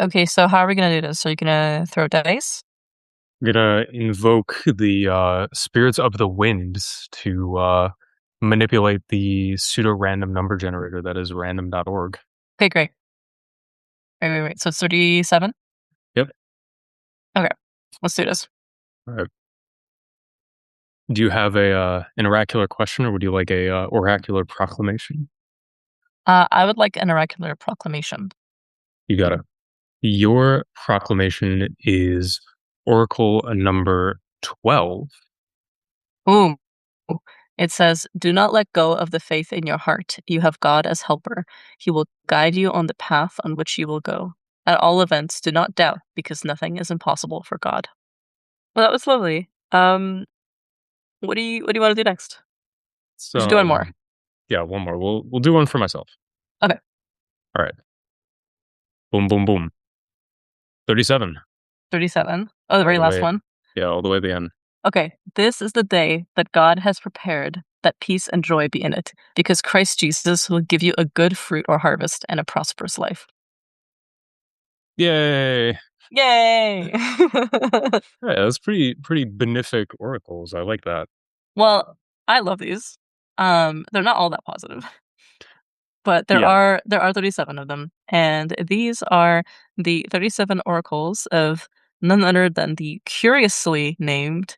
Okay, so how are we gonna do this? Are you gonna throw dice? I'm gonna invoke the spirits of the winds to manipulate the pseudo random number generator that is random.org. Okay, great. Wait. So it's 37? Yep. Okay, let's do this. All right. Do you have a an oracular question, or would you like a oracular proclamation? I would like an oracular proclamation. You got it. Your proclamation is Oracle number 12. Ooh. It says, "Do not let go of the faith in your heart. You have God as helper. He will guide you on the path on which you will go. At all events, do not doubt, because nothing is impossible for God." Well, that was lovely. What do you want to do next? We should do one So more. yeah, one more. We'll do one for myself. Okay, All right. Boom, boom, boom. 37. 37. Oh, the All very the last way. one. Yeah, all the way to the end. Okay, this is the day that God has prepared, that peace and joy be in it, because Christ Jesus will give you a good fruit or harvest and a prosperous life. Yay! Yay! Yeah, that's pretty benefic oracles. I like that. Well, I love these. They're not all that positive, but there Yeah. are there are 37 of them, and these are the 37 oracles of none other than the curiously named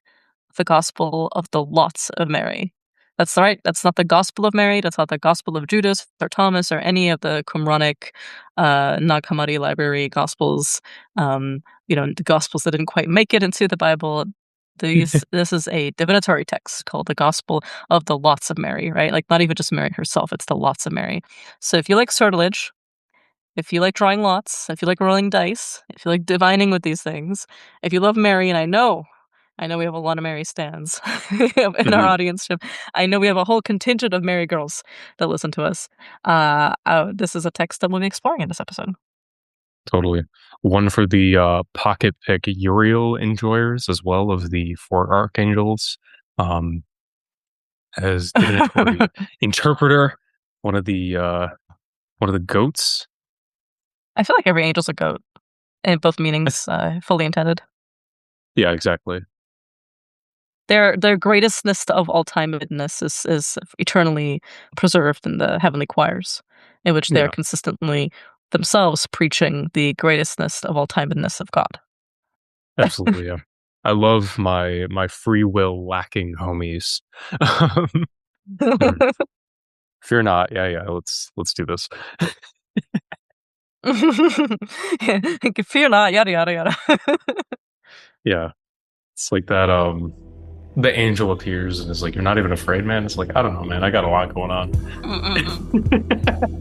the Gospel of the Lots of Mary. That's right. That's not the Gospel of Mary. That's not the Gospel of Judas or Thomas or any of the Qumranic, Nag Hammadi library Gospels. The Gospels that didn't quite make it into the Bible. This is a divinatory text called the Gospel of the Lots of Mary, right? Like not even just Mary herself. It's the Lots of Mary. So if you like sortilege, if you like drawing lots, if you like rolling dice, if you like divining with these things, if you love Mary, and I know we have a lot of Mary stands in our Mhm. audience. I know we have a whole contingent of Mary girls that listen to us. This is a text that we'll be exploring in this episode. Totally. One for the pocket pick Uriel enjoyers as well of the four archangels. Um, as divinatory interpreter, one of the goats. I feel like every angel's a goat in both I meanings, fully intended. Yeah, exactly. Their greatestness of all timedness is eternally preserved in the heavenly choirs, in which they are Yeah, consistently themselves preaching the greatestness of all timedness of God. absolutely. Yeah, I love my free will lacking homies. Um, hmm, Fear not. Yeah, yeah. Let's do this. Fear not, yada yada yada. Yeah, it's like that. The angel appears and is like, "You're not even afraid, man." It's like, I don't know, man. I got a lot going on. Mm-mm-mm.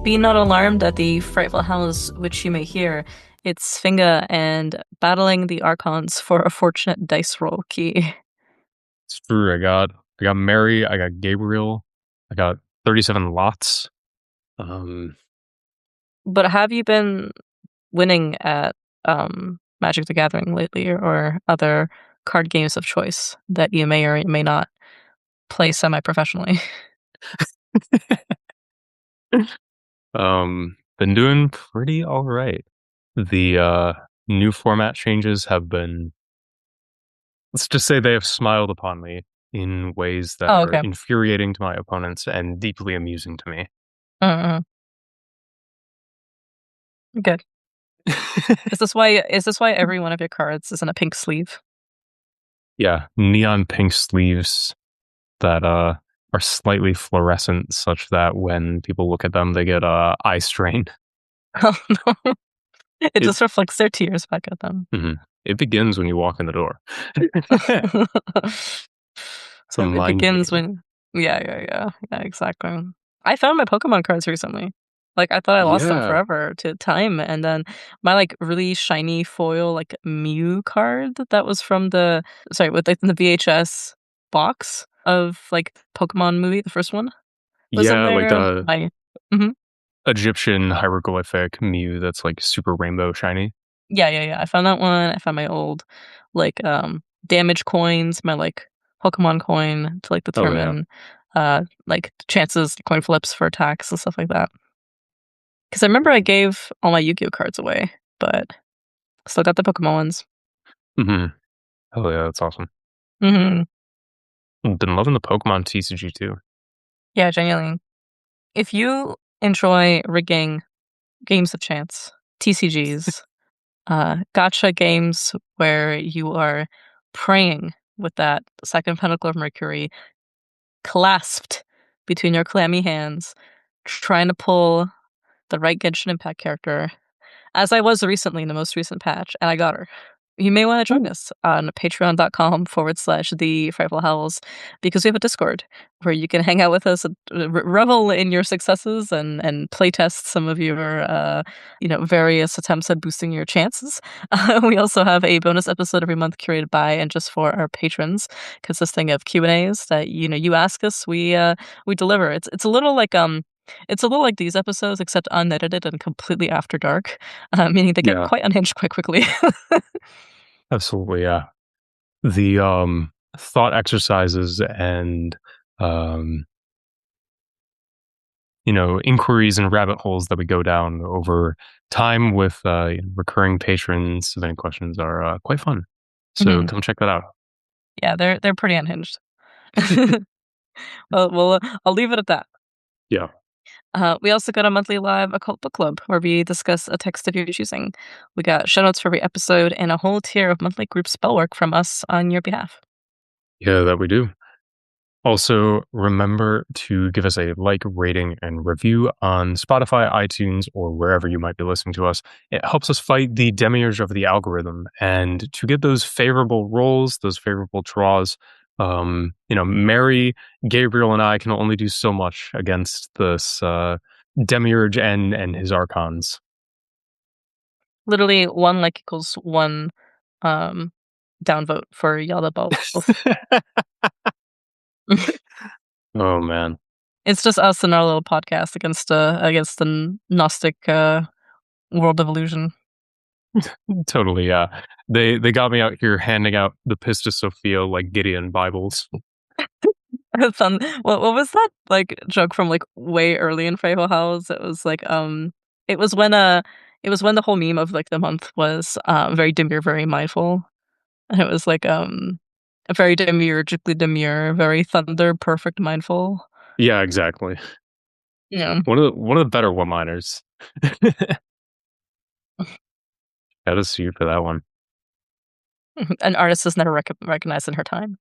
Be not alarmed at the frightful howls which you may hear. It's Sfinga and battling the archons for a fortunate dice roll key. It's true. I got Mary. I got Gabriel. I got 37 lots. Um, But have you been winning at Magic the Gathering lately or other card games of choice that you may or may not play semi-professionally? been doing pretty all right. The new format changes have been, let's just say they have smiled upon me in ways that Oh, are okay. infuriating to my opponents and deeply amusing to me. Mm-mm. Good. Is this why every one of your cards is in a pink sleeve? Yeah, neon pink sleeves that are slightly fluorescent such that when people look at them they get eye strain. Oh no. It It just reflects their tears back at them. mhm. It begins when you walk in the door. It's a It mind begins game. when yeah, exactly. I found my Pokemon cards recently. Like, I thought I lost them Yeah. forever to time, and then my, like, really shiny foil, like, Mew card that was from the sorry, with, like, the VHS box of, like, Pokemon movie, the first one, was in Yeah, like there. the My Mhm. Egyptian hieroglyphic Mew that's like super rainbow shiny. Yeah, I found that one. I found my old, like, damage coins, my, like, Pokemon coin to, like, Oh yeah. determine, like, chances, coin flips for attacks and stuff like that. Because I remember I gave all my Yu-Gi-Oh cards away, but still got the Pokemon ones. Hmm. Oh yeah, that's awesome. Mhm. Been loving the Pokemon TCG too. Yeah, genuinely. If you enjoy rigging games of chance, TCGs, gotcha games where you are praying with that second pentacle of Mercury clasped between your clammy hands, trying to pull the right Genshin Impact character, as I was recently in the most recent patch, and I got her. You may want to join us on patreon.com/the Frightful Howls because we have a Discord where you can hang out with us and revel in your successes and playtest some of your various attempts at boosting your chances. We also have a bonus episode every month curated by and just for our patrons, consisting of Q&As that you ask us, we deliver. It's a little like it's a little like these episodes, except unedited and completely after dark, meaning they get Yeah, quite unhinged quite quickly. absolutely. Yeah, the thought exercises and um inquiries and rabbit holes that we go down over time with recurring patrons submitting questions are quite fun. So Mhm. come check that out. Yeah, they're pretty unhinged. Well, I'll leave it at that. Yeah. We also got a monthly live occult book club where we discuss a text of your choosing. We got show notes for every episode and a whole tier of monthly group spell work from us on your behalf. Yeah, that we do. Also, remember to give us a like, rating, and review on Spotify, iTunes, or wherever you might be listening to us. It helps us fight the demiurge of the algorithm and to get those favorable rolls, those favorable draws. Mary, Gabriel, and I can only do so much against this demiurge and his archons. Literally, one like equals one um, downvote for y'all both. Oh man, It's just us and our little podcast against the Gnostic world of illusion. totally. Yeah, they got me out here handing out the Pistis Sophia like Gideon Bibles. Fun. What was that like joke from like way early in Fable House? It was when it was when the whole meme of like the month was very demure, very mindful. And it was like a very demiurgically demure, very thunder perfect mindful. Yeah, exactly. Yeah. One of the better one-liners. Gotta sue you for that one. An artist is never recognized in her time.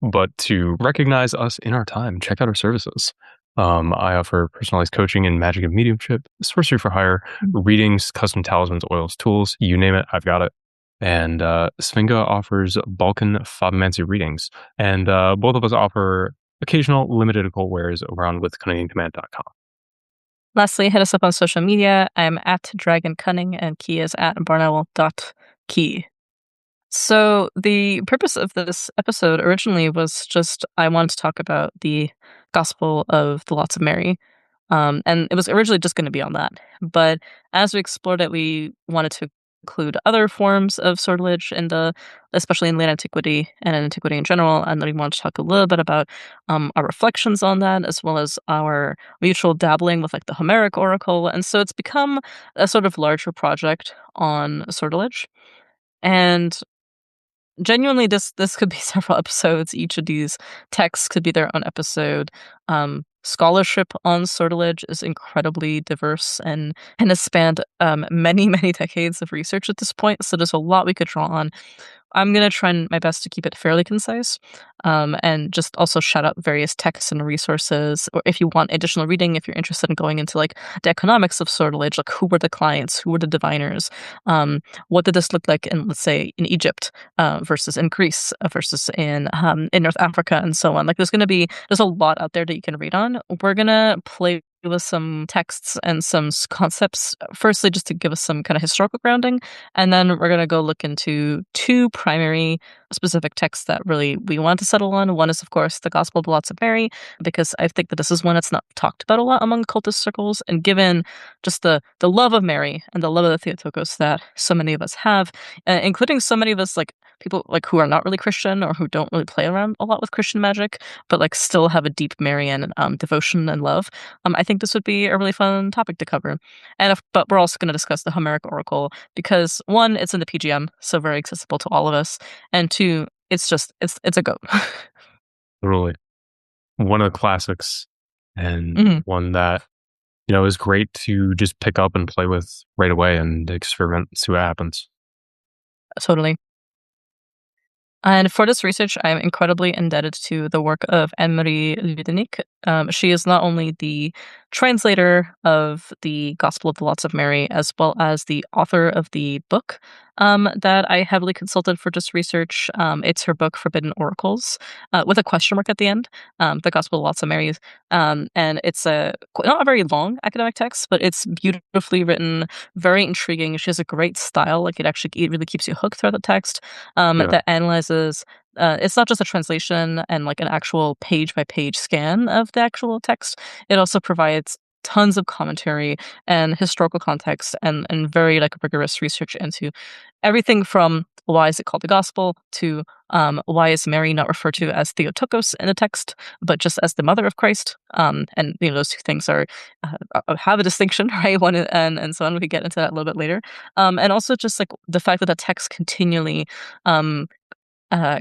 But to recognize us in our time, check out our services. I offer personalized coaching in magic and mediumship, sorcery for hire, readings, custom talismans, oils, tools, you name it, I've got it. And Sfinga offers Balkan Fobomancy readings. And both of us offer occasional limited occult wares around with cunningandcommand.com. Lastly, hit us up on social media. I'm at Dragon Cunning and Key is at Barnell.key. So the purpose of this episode originally was just I wanted to talk about the Gospel of the Lots of Mary. And it was originally just going to be on that. But as we explored it, we wanted to include other forms of sortilege especially in late antiquity and in antiquity in general. And then we wanted to talk a little bit about our reflections on that, as well as our mutual dabbling with like the Homeric Oracle. And so it's become a sort of larger project on sortilege. And genuinely, this could be several episodes. Each of these texts could be their own episode. Scholarship on sortilege is incredibly diverse and has spanned many many decades of research at this point. So there's a lot we could draw on. I'm gonna try my best to keep it fairly concise, and just also shout out various texts and resources. Or if you want additional reading, if you're interested in going into like the economics of sortilege, like who were the clients, who were the diviners, what did this look like in, let's say, in Egypt versus in Greece versus in North Africa and so on. Like there's a lot out there that you can read on. We're gonna play with some texts and some concepts. Firstly, just to give us some kind of historical grounding, and then we're gonna go look into two primary specific texts that really we want to settle on. One is, of course, the Gospel of the Lots of Mary, because I think that this is one that's not talked about a lot among cultist circles, and given just the love of Mary and the love of the Theotokos that so many of us have, including so many of us like people like who are not really Christian or who don't really play around a lot with Christian magic, but like still have a deep Marian devotion and love. I think this would be a really fun topic to cover. But we're also going to discuss the Homeric Oracle because one, it's in the PGM, so very accessible to all of us, and two, it's a goat. Totally. One of the classics, and Mhm, one that, is great to just pick up and play with right away and experiment, see what happens. totally. And for this research, I'm incredibly indebted to the work of Anne-Marie Ludenik. She is not only the translator of the Gospel of the Lots of Mary, as well as the author of the book that I heavily consulted for this research. It's her book, Forbidden Oracles, with a question mark at the end, the Gospel of the Lots of Mary. And it's not a very long academic text, but it's beautifully written, very intriguing. She has a great style. Like it really keeps you hooked throughout the text Yeah. that analyzes. It's not just a translation and like an actual page by page scan of the actual text. It also provides tons of commentary and historical context and very like rigorous research into everything from why is it called the gospel to why is Mary not referred to as Theotokos in the text, but just as the mother of Christ? And those two things are have a distinction, right? One and so on. We could get into that a little bit later. And also just like the fact that the text continually um,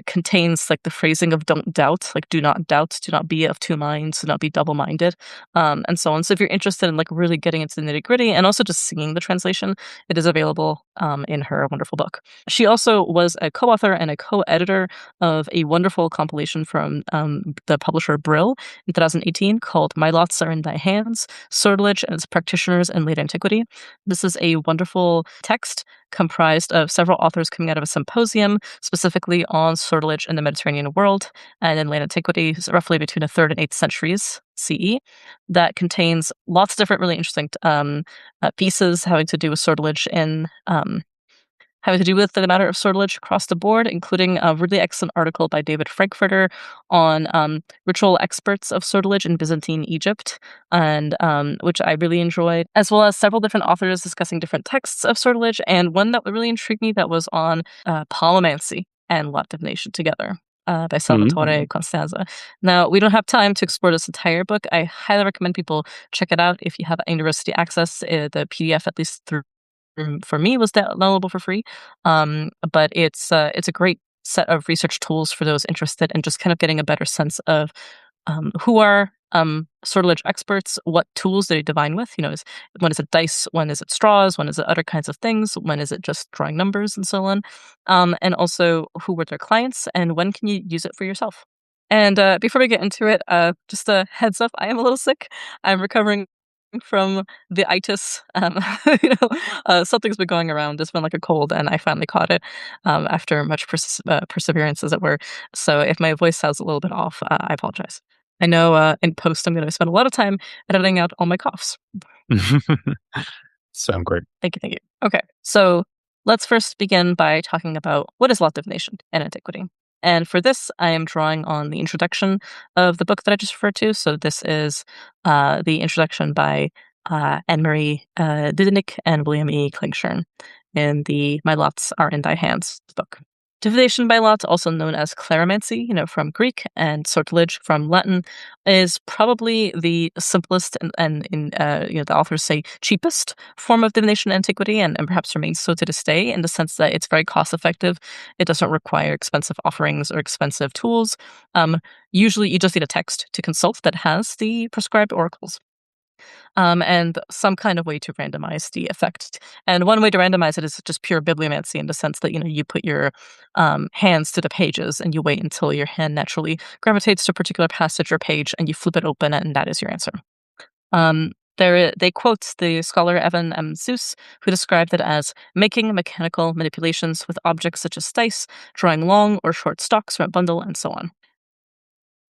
contains like the phrasing of don't doubt, like do not doubt, do not be of two minds, do not be double minded, and so on. So if you're interested in like really getting into the nitty gritty and also just seeing the translation, it is available in her wonderful book. She also was a co-author and a co-editor of a wonderful compilation from the publisher Brill in 2018 called My Lots Are in Thy Hands, Sortilege and its Practitioners in Late Antiquity. This is a wonderful text comprised of several authors coming out of a symposium specifically on sortilege in the Mediterranean world and in late antiquity, so roughly between the 3rd and 8th centuries CE, that contains lots of different really interesting pieces having to do with sortilege in having to do with the matter of sortilege across the board, including a really excellent article by David Frankfurter on ritual experts of sortilege in Byzantine Egypt, and which I really enjoyed, as well as several different authors discussing different texts of sortilege, and one that really intrigued me that was on polymancy and lot divination together. By Salvatore Constanza. Now, we don't have time to explore this entire book. I highly recommend people check it out if you have university access. The PDF, at least through for me, was downloadable for free. But it's a great set of research tools for those interested in just kind of getting a better sense of who are sortilege experts, what tools they divine with. When is it dice, when is it straws, when is it other kinds of things, when is it just drawing numbers and so on, and also who were their clients and when can you use it for yourself. And before we get into it, just a heads up, I am a little sick. I'm recovering from the itis. Something's been going around. It's been like a cold, and I finally caught it after much perseverance, as it were. So if my voice sounds a little bit off, I apologize. I know in post I'm going to spend a lot of time editing out all my coughs. Sound great. Thank you, thank you. Okay, so let's first begin by talking about what is lot divination and antiquity. And for this, I am drawing on the introduction of the book that I just referred to. So this is the introduction by Anne-Marie Didenik and William E. Klingshirn in the My Lots Are in Thy Hands book. Divination by lot, also known as claromancy, from Greek, and sortilege from Latin, is probably the simplest and the authors say cheapest form of divination in antiquity, and perhaps remains so to this day in the sense that it's very cost effective. It doesn't require expensive offerings or expensive tools. Usually, you just need a text to consult that has the prescribed oracles. and some kind of way to randomize the effect. And one way to randomize it is just pure bibliomancy in the sense that, you put your hands to the pages and you wait until your hand naturally gravitates to a particular passage or page and you flip it open and that is your answer. They quote the scholar Evan M. Seuss, who described it as making mechanical manipulations with objects such as dice, drawing long or short stalks from a bundle, and so on.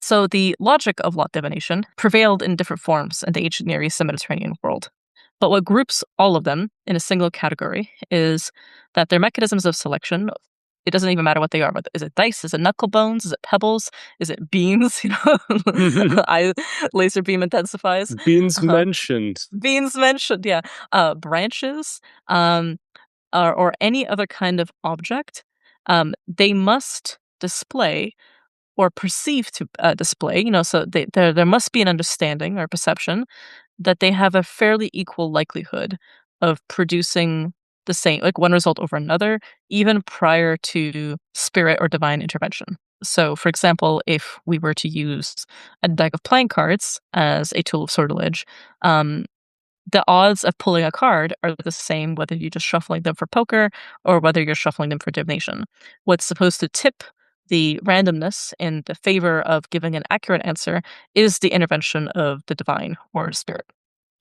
So the logic of lot divination prevailed in different forms in the ancient Near East and Mediterranean world. But what groups all of them in a single category is that their mechanisms of selection, it doesn't even matter what they are. Is it dice? Is it knuckle bones? Is it pebbles? Is it beans? I laser beam intensifies. Beans Uh, mentioned. Beans mentioned, yeah. Branches, um, or any other kind of object, they must display or perceive to display, so there must be an understanding or perception that they have a fairly equal likelihood of producing the same, like one result over another, even prior to spirit or divine intervention. So, for example, if we were to use a deck of playing cards as a tool of sortilege, um, the odds of pulling a card are the same whether you're just shuffling them for poker or whether you're shuffling them for divination. What's supposed to tip the randomness in the favor of giving an accurate answer is the intervention of the divine or spirit.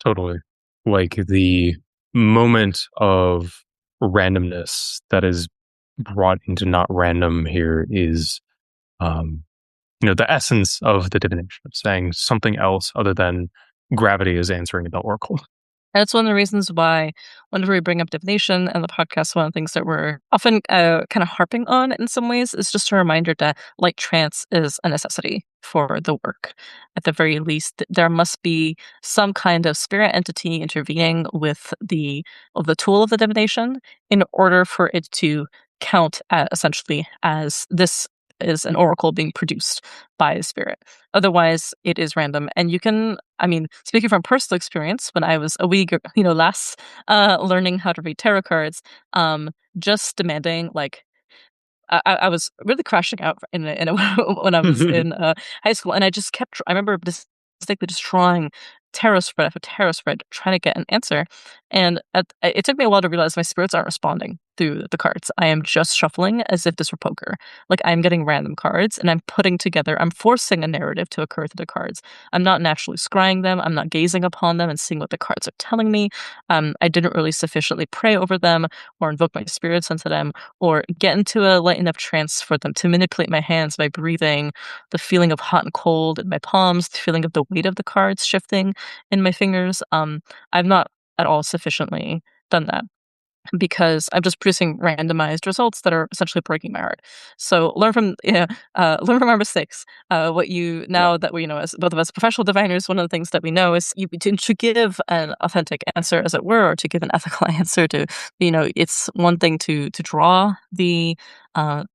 Totally. Like the moment of randomness that is brought into not random here is, um, the essence of the divination of saying something else other than gravity is answering the oracle. And it's one of the reasons why, whenever we bring up divination and the podcast, one of the things that we're often kind of harping on in some ways is just a reminder that light trance is a necessity for the work. At the very least, there must be some kind of spirit entity intervening with the tool of the divination in order for it to count essentially as this is an oracle being produced by a spirit. Otherwise, it is random. And you can, I mean, speaking from personal experience, when I was a wee, lass, learning how to read tarot cards, just demanding like I was really crashing out when I was in high school, and I just kept. I remember distinctly just trying tarot spread after tarot spread, trying to get an answer, and it took me a while to realize my spirits aren't responding through the cards. I am just shuffling as if this were poker. Like I'm getting random cards, and I'm putting together. I'm forcing a narrative to occur through the cards. I'm not naturally scrying them. I'm not gazing upon them and seeing what the cards are telling me. I didn't really sufficiently pray over them or invoke my spirits into them or get into a light enough trance for them to manipulate my hands by breathing, the feeling of hot and cold in my palms, the feeling of the weight of the cards shifting in my fingers. I've not at all sufficiently done that because I'm just producing randomized results that are essentially breaking my heart. So learn from our mistakes. What you Yeah. now that we as both of us professional diviners, one of the things that we know is to give an authentic answer, as it were, or to give an ethical answer. It's one thing to draw the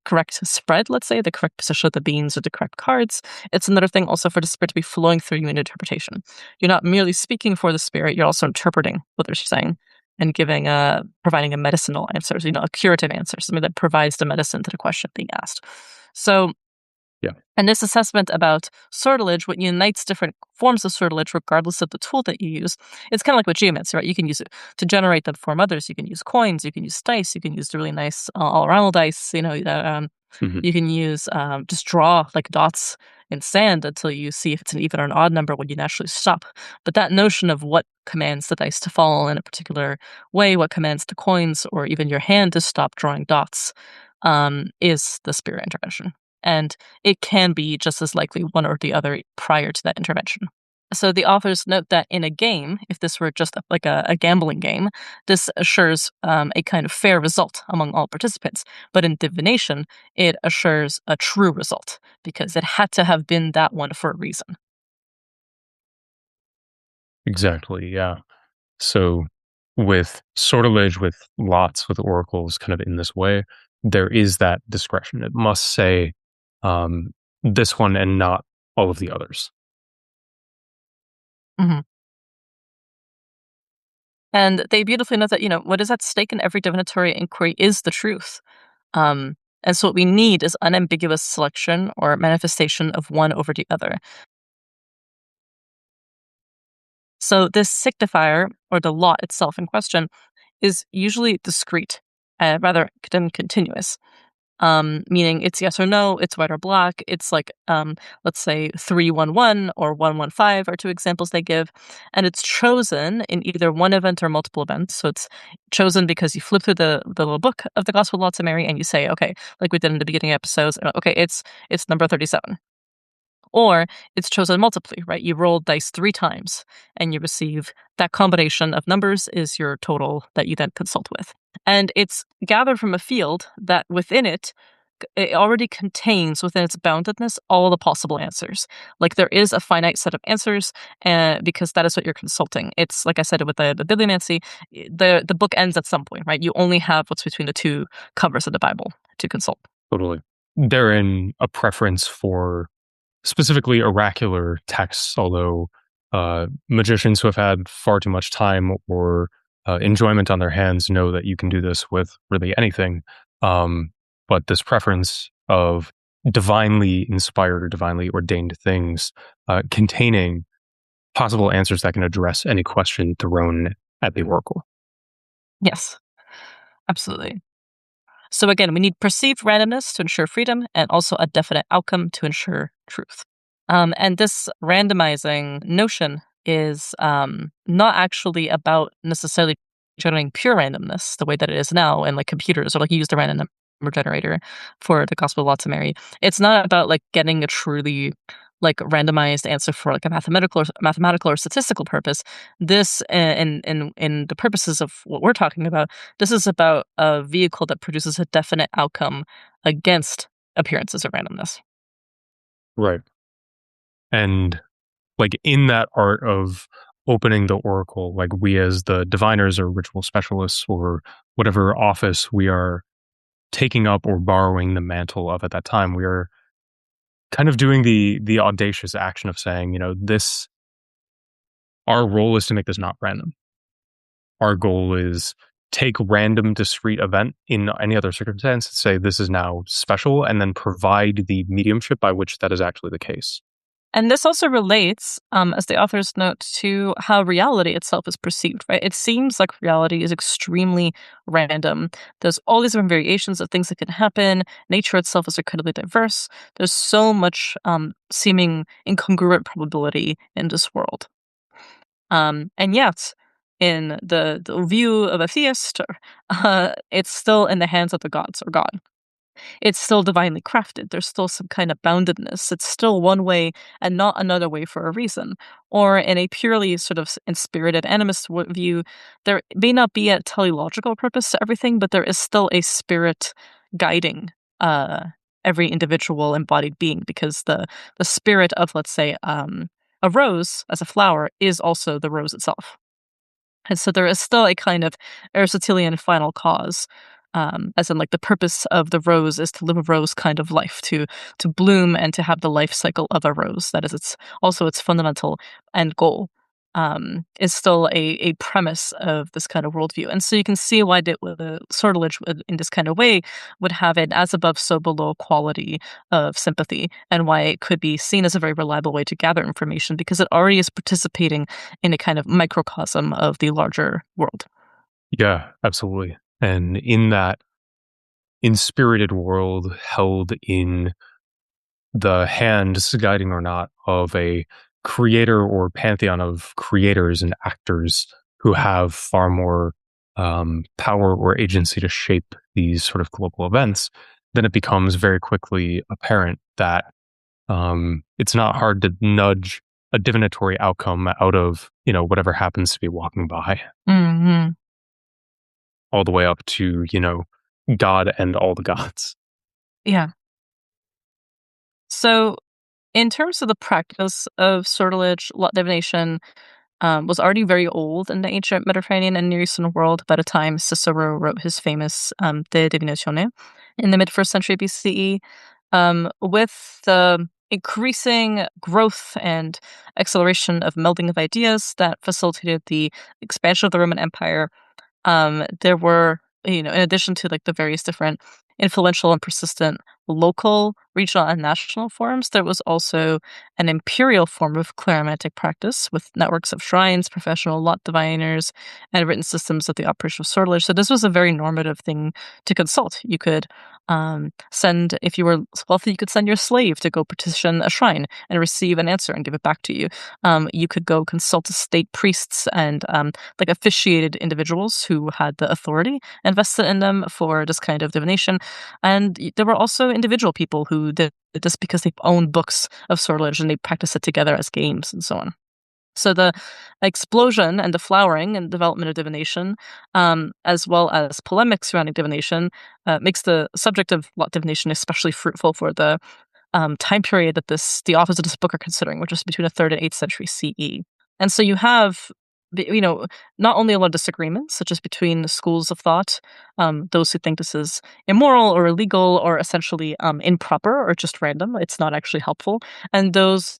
correct spread, let's say, the correct position of the beans or the correct cards. It's another thing also for the spirit to be flowing through you in interpretation. You're not merely speaking for the spirit; you're also interpreting what they're saying and providing a medicinal answer, a curative answer, something that provides the medicine to the question being asked. So, Yeah. and this assessment about sortilege, what unites different forms of sortilege, regardless of the tool that you use, it's kind of like with geomancy, right? You can use it to generate them form others. You can use coins. You can use dice. You can use the really nice all-around dice. Mhm. You can use just draw like dots in sand until you see if it's an even or an odd number when you naturally stop. But that notion of what commands the dice to fall in a particular way, what commands the coins, or even your hand to stop drawing dots, is the spirit intervention. And it can be just as likely one or the other prior to that intervention. So the authors note that in a game, if this were just like a gambling game, this assures a kind of fair result among all participants. But in divination, it assures a true result because it had to have been that one for a reason. Exactly. Yeah. So with sortilege, with lots, with oracles, kind of in this way, there is that discretion. It must say um, this one and not all of the others. Mhm. And they beautifully note that, what is at stake in every divinatory inquiry is the truth. Um, and so what we need is unambiguous selection or manifestation of one over the other. So this signifier, or the lot itself in question, is usually discrete, rather than continuous. Meaning it's yes or no, it's white or black. It's like, let's say 311 or 115 are two examples they give. And it's chosen in either one event or multiple events. So it's chosen because you flip through the little book of the Gospel of Lots of Mary and you say, okay, like we did in the beginning episodes, okay, it's number 37. Or it's chosen multiply, right? You roll dice 3 times and you receive that combination of numbers is your total that you then consult with. And it's gathered from a field that within it already contains within its boundedness all the possible answers. Like there is a finite set of answers, because that is what you're consulting. It's like I said with the bibliomancy, the book ends at some point, right? You only have what's between the two covers of the Bible to consult. Totally. Therein a preference for specifically oracular texts, although magicians who have had far too much time or enjoyment on their hands know that you can do this with really anything. But this preference of divinely inspired or divinely ordained things containing possible answers that can address any question thrown at the oracle. Yes, absolutely. So again, we need perceived randomness to ensure freedom and also a definite outcome to ensure truth. And this randomizing notion is not actually about necessarily generating pure randomness the way that it is now in like computers or like you use the random number generator for the Gospel of Lots of Mary. It's not about like getting a truly like randomized answer for like a mathematical or statistical purpose. This in the purposes of what we're talking about, this is about a vehicle that produces a definite outcome against appearances of randomness. Right. And like in that art of opening the oracle, like we as the diviners or ritual specialists or whatever office we are taking up or borrowing the mantle of at that time, we are kind of doing the audacious action of saying, this our role is to make this not random. Our goal is take random discrete event in any other circumstance and say this is now special and then provide the mediumship by which that is actually the case. And this also relates, as the authors note, to how reality itself is perceived, right? It seems like reality is extremely random. There's all these different variations of things that can happen. Nature itself is incredibly diverse. There's so much seeming incongruent probability in this world. And yet, in the view of a theist, it's still in the hands of the gods or God. It's still divinely crafted. There's still some kind of boundedness. It's still one way and not another way for a reason. Or in a purely sort of inspirited animist view, there may not be a teleological purpose to everything, but there is still a spirit guiding every individual embodied being, because the spirit of, let's say, a rose as a flower is also the rose itself. And so there is still a kind of Aristotelian final cause, as in like the purpose of the rose is to live a rose kind of life, to bloom and to have the life cycle of a rose. That is its also its fundamental end goal. Is still a premise of this kind of worldview. And so you can see why the sortilege in this kind of way would have an as above, so below quality of sympathy, and why it could be seen as a very reliable way to gather information because it already is participating in a kind of microcosm of the larger world. Yeah, absolutely. And in that inspirited world held in the hands, guiding or not, of a creator or pantheon of creators and actors who have far more power or agency to shape these sort of global events, then it becomes very quickly apparent that it's not hard to nudge a divinatory outcome out of whatever happens to be walking by, Hmm. all the way up to God and all the gods. Yeah. So, in terms of the practice of sortilege, lot divination was already very old in the ancient Mediterranean and Near Eastern world by the time Cicero wrote his famous De Divinatione in the mid first century BCE. With the increasing growth and acceleration of melding of ideas that facilitated the expansion of the Roman Empire, there were, in addition to like the various different influential and persistent local, regional, and national forms, there was also an imperial form of claromantic practice with networks of shrines, professional lot diviners, and written systems of the operation of sortilege. So this was a very normative thing to consult. You could send, if you were wealthy, you could send your slave to go petition a shrine and receive an answer and give it back to you. You could go consult state priests and like officiated individuals who had the authority invested in them for this kind of divination. And there were also individual people who did this because they owned books of sortilege and they practiced it together as games and so on. So the explosion and the flowering and development of divination, as well as polemics surrounding divination, makes the subject of lot divination especially fruitful for the time period that the authors of this book are considering, which is between the 3rd and 8th century CE. And so you have, not only a lot of disagreements, such as between the schools of thought, those who think this is immoral or illegal or essentially improper or just random, it's not actually helpful, and those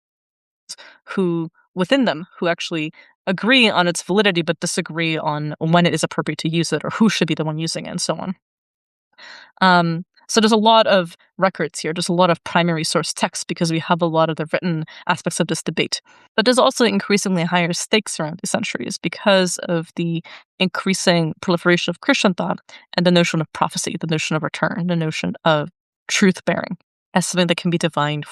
who within them who actually agree on its validity but disagree on when it is appropriate to use it or who should be the one using it and so on. So there's a lot of records here. There's a lot of primary source text because we have a lot of the written aspects of this debate. But there's also increasingly higher stakes around these centuries because of the increasing proliferation of Christian thought and the notion of prophecy, the notion of return, the notion of truth-bearing as something that can be divined,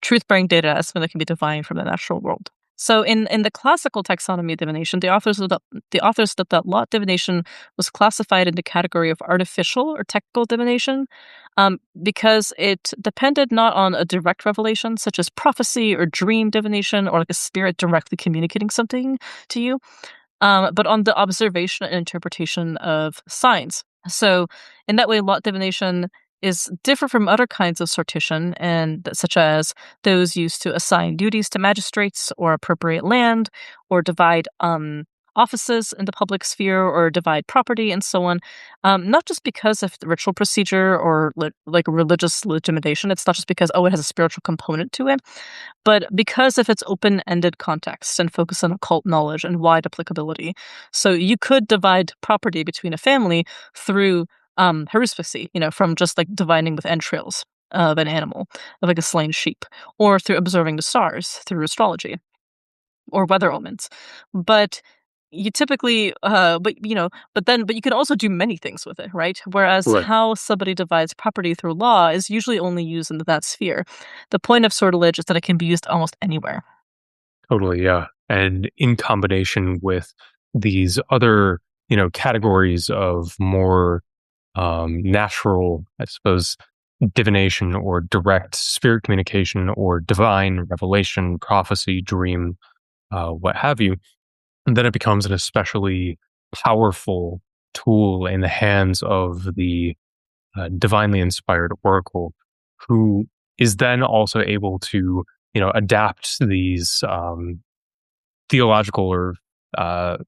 truth-bearing data as something that can be divined from the natural world. So in the classical taxonomy of divination, the authors that lot divination was classified in the category of artificial or technical divination because it depended not on a direct revelation, such as prophecy or dream divination, or like a spirit directly communicating something to you, but on the observation and interpretation of signs. So in that way, lot divination is different from other kinds of sortition, and such as those used to assign duties to magistrates or appropriate land or divide offices in the public sphere or divide property and so on. Not just because of the ritual procedure or like religious legitimation. It's not just because, it has a spiritual component to it, but because of its open-ended context and focus on occult knowledge and wide applicability. So you could divide property between a family through haruspicy, from just like divining with entrails of an animal, of like a slain sheep, or through observing the stars through astrology or weather omens. But you typically, but you can also do many things with it, right? Whereas Right. how somebody divides property through law is usually only used in that sphere. The point of sortilege is that it can be used almost anywhere. Totally, yeah. And in combination with these other, categories of more natural, I suppose, divination or direct spirit communication or divine revelation, prophecy, dream, what have you, and then it becomes an especially powerful tool in the hands of the divinely inspired oracle, who is then also able to, adapt these theological or uh,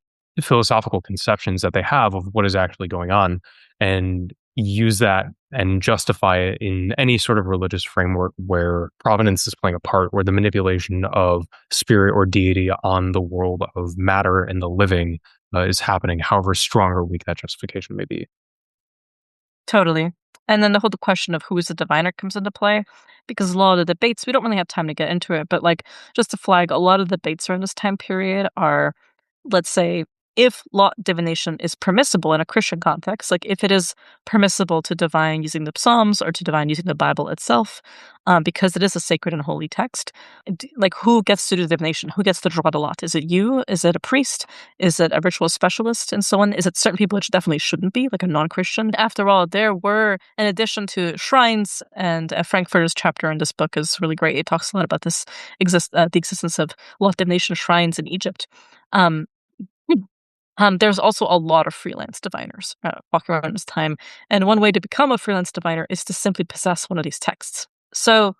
philosophical conceptions that they have of what is actually going on and use that and justify it in any sort of religious framework where providence is playing a part, where the manipulation of spirit or deity on the world of matter and the living is happening, however strong or weak that justification may be. Totally. And then the whole question of who is the diviner comes into play because a lot of the debates, we don't really have time to get into it, but like just to flag, a lot of the debates around this time period are, let's say, if lot divination is permissible in a Christian context, like if it is permissible to divine using the Psalms or to divine using the Bible itself, because it is a sacred and holy text, like who gets to do divination? Who gets to draw the lot? Is it you? Is it a priest? Is it a ritual specialist and so on? Is it certain people which definitely shouldn't be, like a non-Christian? After all, there were, in addition to shrines, and Frankfurter's chapter in this book is really great. It talks a lot about this the existence of lot divination shrines in Egypt. Um, there's also a lot of freelance diviners walking around this time, and one way to become a freelance diviner is to simply possess one of these texts. So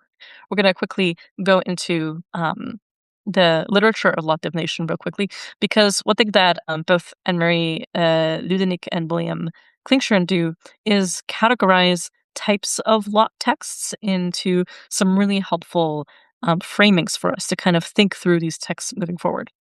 we're going to quickly go into the literature of lot divination real quickly, because one thing that both Anne-Marie Ludenik and William Klingshirn do is categorize types of lot texts into some really helpful framings for us to kind of think through these texts moving forward.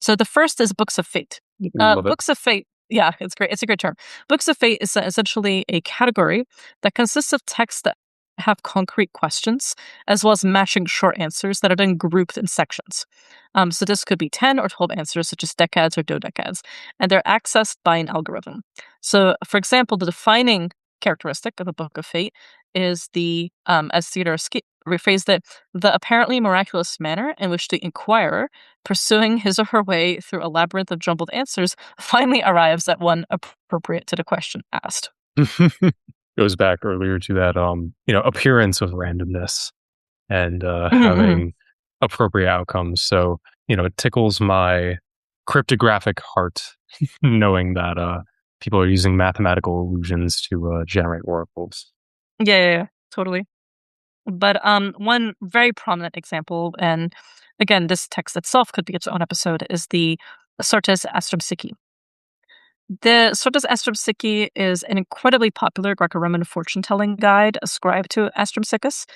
So the first is Books of Fate. Love it. Books of Fate, yeah, it's great. It's a great term. Books of Fate is essentially a category that consists of texts that have concrete questions, as well as matching short answers that are then grouped in sections. So this could be 10 or 12 answers, such as decads or dodecads, and they're accessed by an algorithm. So, for example, the defining characteristic of a book of fate is as Theodore rephrased it, the apparently miraculous manner in which the inquirer, pursuing his or her way through a labyrinth of jumbled answers, finally arrives at one appropriate to the question asked. Goes back earlier to that, appearance of randomness and Mhm, having appropriate outcomes. So, it tickles my cryptographic heart knowing that people are using mathematical illusions to generate oracles. yeah, yeah, yeah, totally. But one very prominent example, and again, this text itself could be its own episode, is the Sortes Astrampsychi. The Sortes Astrampsychi is an incredibly popular Greco-Roman fortune-telling guide ascribed to Astrampsychus,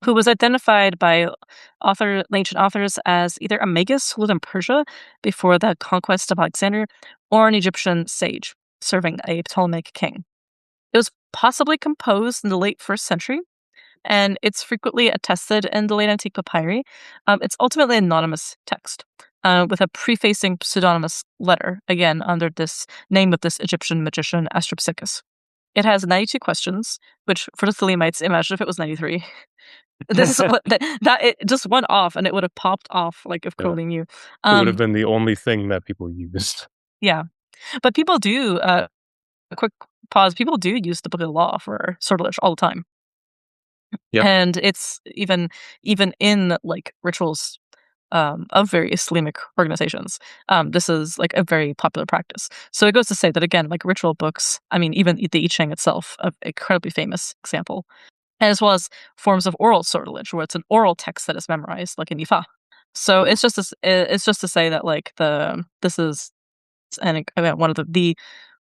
who was identified by ancient authors as either a magus who lived in Persia before the conquest of Alexander, or an Egyptian sage serving a Ptolemaic king. It was possibly composed in the late 1st century, and it's frequently attested in the late antique papyri. It's ultimately an anonymous text with a prefacing pseudonymous letter, again under this name of this Egyptian magician Astrapsychus. It has 92 questions, which for the Thelemites, imagine if it was 93. This is what that it just went off, and it would have popped off like if Yeah. quoting you. It would have Um, been the only thing that people used. yeah, but people do. A quick pause. People do use the Book of the Law for sortilege all the time. Yep. And it's even in like rituals of various Islamic organizations. This is like a very popular practice. So it goes to say that again, like ritual books, I mean, even the I Ching itself, an incredibly famous example, as well as forms of oral sortilege, where it's an oral text that is memorized, like in Ifa. So it's just to say that like this is one of the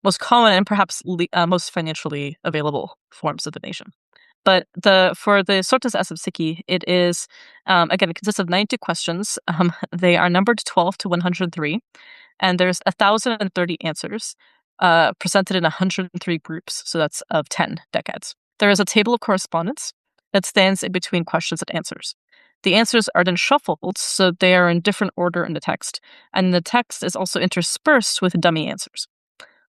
most common and perhaps most financially available forms of divination. But for the Sortes Astrampsychi, it is again it consists of 92 questions. They are numbered 12 to 103, and there's 1,030 answers presented in 103 groups. So that's of 10 decades. There is a table of correspondence that stands in between questions and answers. The answers are then shuffled, so they are in different order in the text, and the text is also interspersed with dummy answers.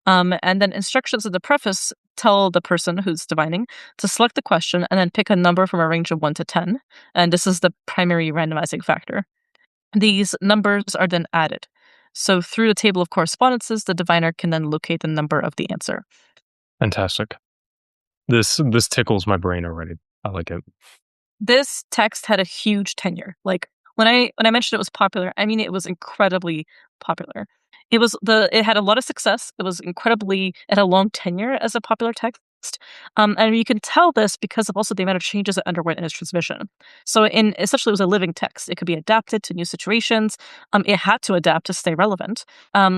And then instructions in the preface tell the person who's divining to select the question and then pick a number from a range of 1 to 10. And this is the primary randomizing factor. These numbers are then added. So through the table of correspondences, the diviner can then locate the number of the answer. Fantastic. This tickles my brain already. I like it. This text had a huge tenure. Like when I mentioned it was popular, I mean it was incredibly popular. It had a lot of success. It had a long tenure as a popular text. And you can tell this because of also the amount of changes it underwent in its transmission. So in essentially it was a living text. It could be adapted to new situations. It had to adapt to stay relevant.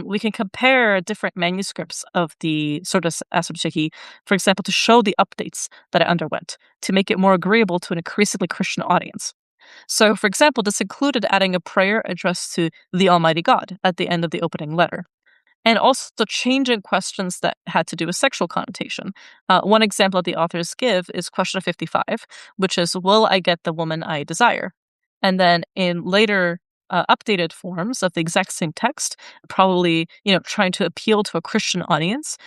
We can compare different manuscripts of the Sortes Astrampsychi, for example, to show the updates that it underwent to make it more agreeable to an increasingly Christian audience. So, for example, this included adding a prayer addressed to the Almighty God at the end of the opening letter, and also changing questions that had to do with sexual connotation. One example that the authors give is question 55, which is, will I get the woman I desire? And then in later updated forms of the exact same text, probably, trying to appeal to a Christian audience,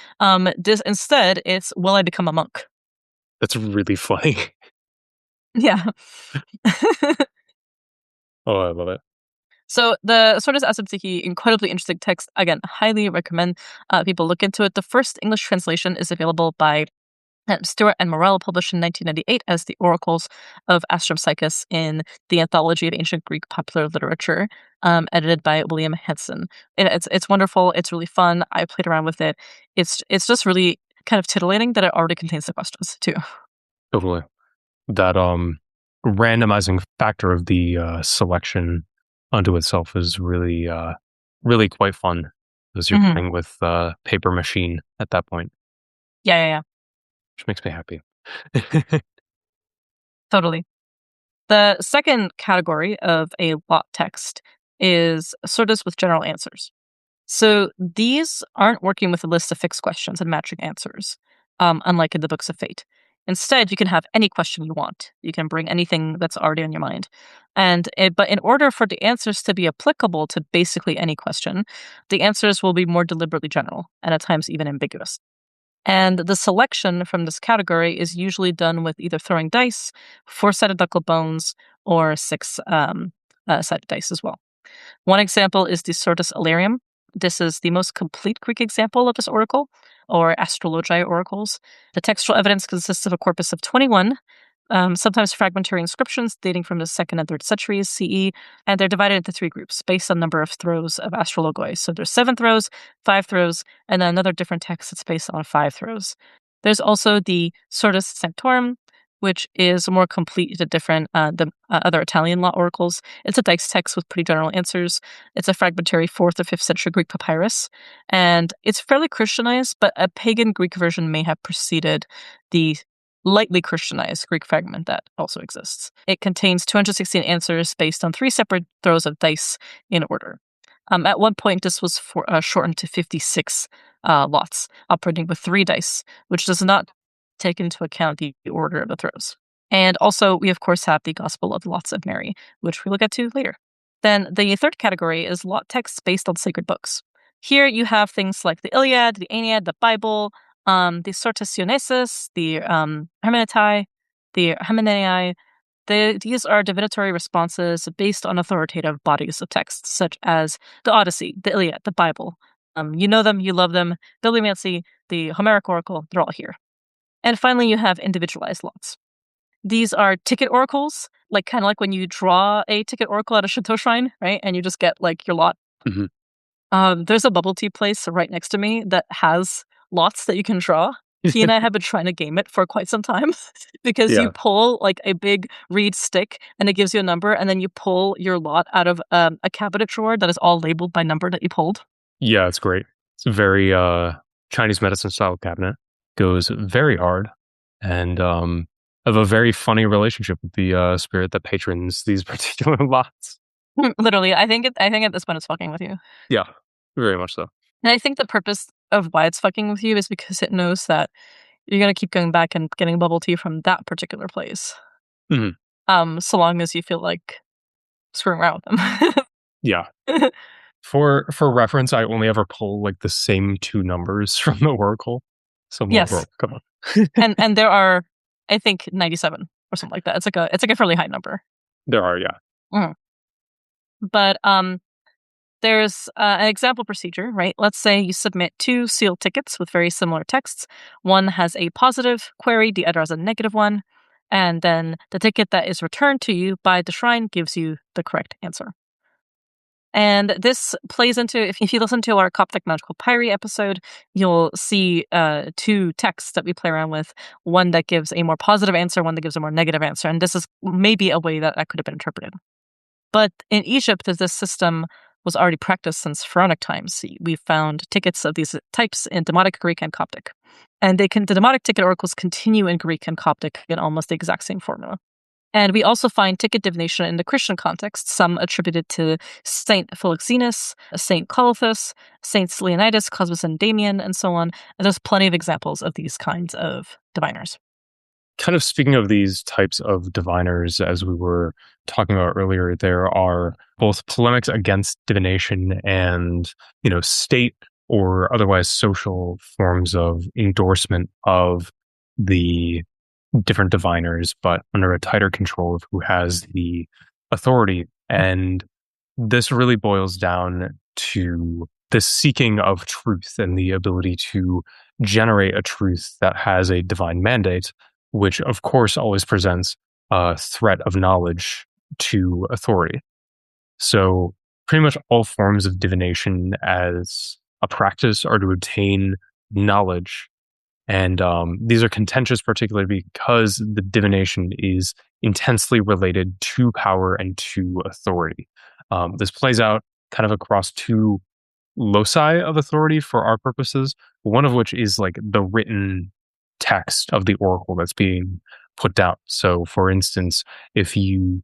instead it's, will I become a monk? That's really funny. Yeah. Oh, I love it. So the Sortes Astrampsychi, incredibly interesting text. Again, highly recommend people look into it. The first English translation is available by Stewart and Morell, published in 1998 as The Oracles of Astrampsychus in the Anthology of Ancient Greek Popular Literature, edited by William Henson. It's wonderful. It's really fun. I played around with it. It's just really kind of titillating that it already contains the questions too. Totally. That randomizing factor of the selection unto itself is really quite fun as you're Hmm. playing with paper machine at that point, Yeah, yeah, yeah, which makes me happy. totally. The second category of a lot text is sortas with general answers. So these aren't working with a list of fixed questions and matching answers, unlike in the Books of Fate. Instead, you can have any question you want. You can bring anything that's already on your mind. But in order for the answers to be applicable to basically any question, the answers will be more deliberately general and at times even ambiguous. And the selection from this category is usually done with either throwing dice, four-sided knuckle bones, or six-sided dice as well. One example is the Sortes Astrampsychi. This is the most complete Greek example of this oracle, or astrologi oracles. The textual evidence consists of a corpus of 21, sometimes fragmentary inscriptions dating from the 2nd and 3rd centuries CE, and they're divided into 3 groups based on number of throws of astrologoi. So there's 7 throws, 5 throws, and then another different text that's based on 5 throws. There's also the Sortes Sanctorum, which is more complete to different other Italian law oracles. It's a dice text with pretty general answers. It's a fragmentary 4th or 5th century Greek papyrus, and it's fairly Christianized, but a pagan Greek version may have preceded the lightly Christianized Greek fragment that also exists. It contains 216 answers based on 3 separate throws of dice in order. At one point, this was shortened to 56 lots, operating with 3 dice, which does not take into account the order of the throws. And also, we of course have the Gospel of the Lots of Mary, which we will get to later. Then the third category is lot texts based on sacred books. Here you have things like the Iliad, the Aeneid, the Bible, the Sortes the Hermeneutai, the Hymenei. These are divinatory responses based on authoritative bodies of texts, such as the Odyssey, the Iliad, the Bible. You know them, you love them. Bibliomancy, the Homeric Oracle, they're all here. And finally, you have individualized lots. These are ticket oracles, kind of like when you draw a ticket oracle at a Shinto shrine, right? And you just get your lot. Mm-hmm. There's a bubble tea place right next to me that has lots that you can draw. He and I have been trying to game it for quite some time because you Yeah. pull a big reed stick and it gives you a number, and then you pull your lot out of a cabinet drawer that is all labeled by number that you pulled. Yeah, it's great. It's a very Chinese medicine style cabinet. Goes very hard, and have a very funny relationship with the spirit that patrons these particular lots. Literally, I think at this point it's fucking with you. Yeah, very much so. And I think the purpose of why it's fucking with you is because it knows that you're gonna keep going back and getting bubble tea from that particular place. So long as you feel like screwing around with them. Yeah. For reference, I only ever pull the same 2 numbers from the oracle. So I'm like, bro, Yes. come on. And there are, I think, 97 or something like that. It's like a fairly high number. There are, yeah. Mhm. But there's an example procedure, right? Let's say you submit 2 sealed tickets with very similar texts. One has a positive query, the other has a negative one, and then the ticket that is returned to you by the shrine gives you the correct answer. And this plays into, if you listen to our Coptic Magical Papyri episode, you'll see 2 texts that we play around with, one that gives a more positive answer, one that gives a more negative answer, and this is maybe a way that could have been interpreted. But in Egypt, this system was already practiced since pharaonic times. We found tickets of these types in Demotic Greek and Coptic. And the Demotic ticket oracles continue in Greek and Coptic in almost the exact same formula. And we also find ticket divination in the Christian context, some attributed to Saint Philoxenus, Saint Colothus, Saints Leonidas, Cosmas, and Damian, and so on. And there's plenty of examples of these kinds of diviners. Kind of speaking of these types of diviners, as we were talking about earlier, there are both polemics against divination and, state or otherwise social forms of endorsement of the different diviners, but under a tighter control of who has the authority. And this really boils down to the seeking of truth and the ability to generate a truth that has a divine mandate, which of course always presents a threat of knowledge to authority. So pretty much all forms of divination as a practice are to obtain knowledge. And these are contentious, particularly because the divination is intensely related to power and to authority. This plays out kind of across 2 loci of authority for our purposes, one of which is the written text of the oracle that's being put down. So, for instance, if you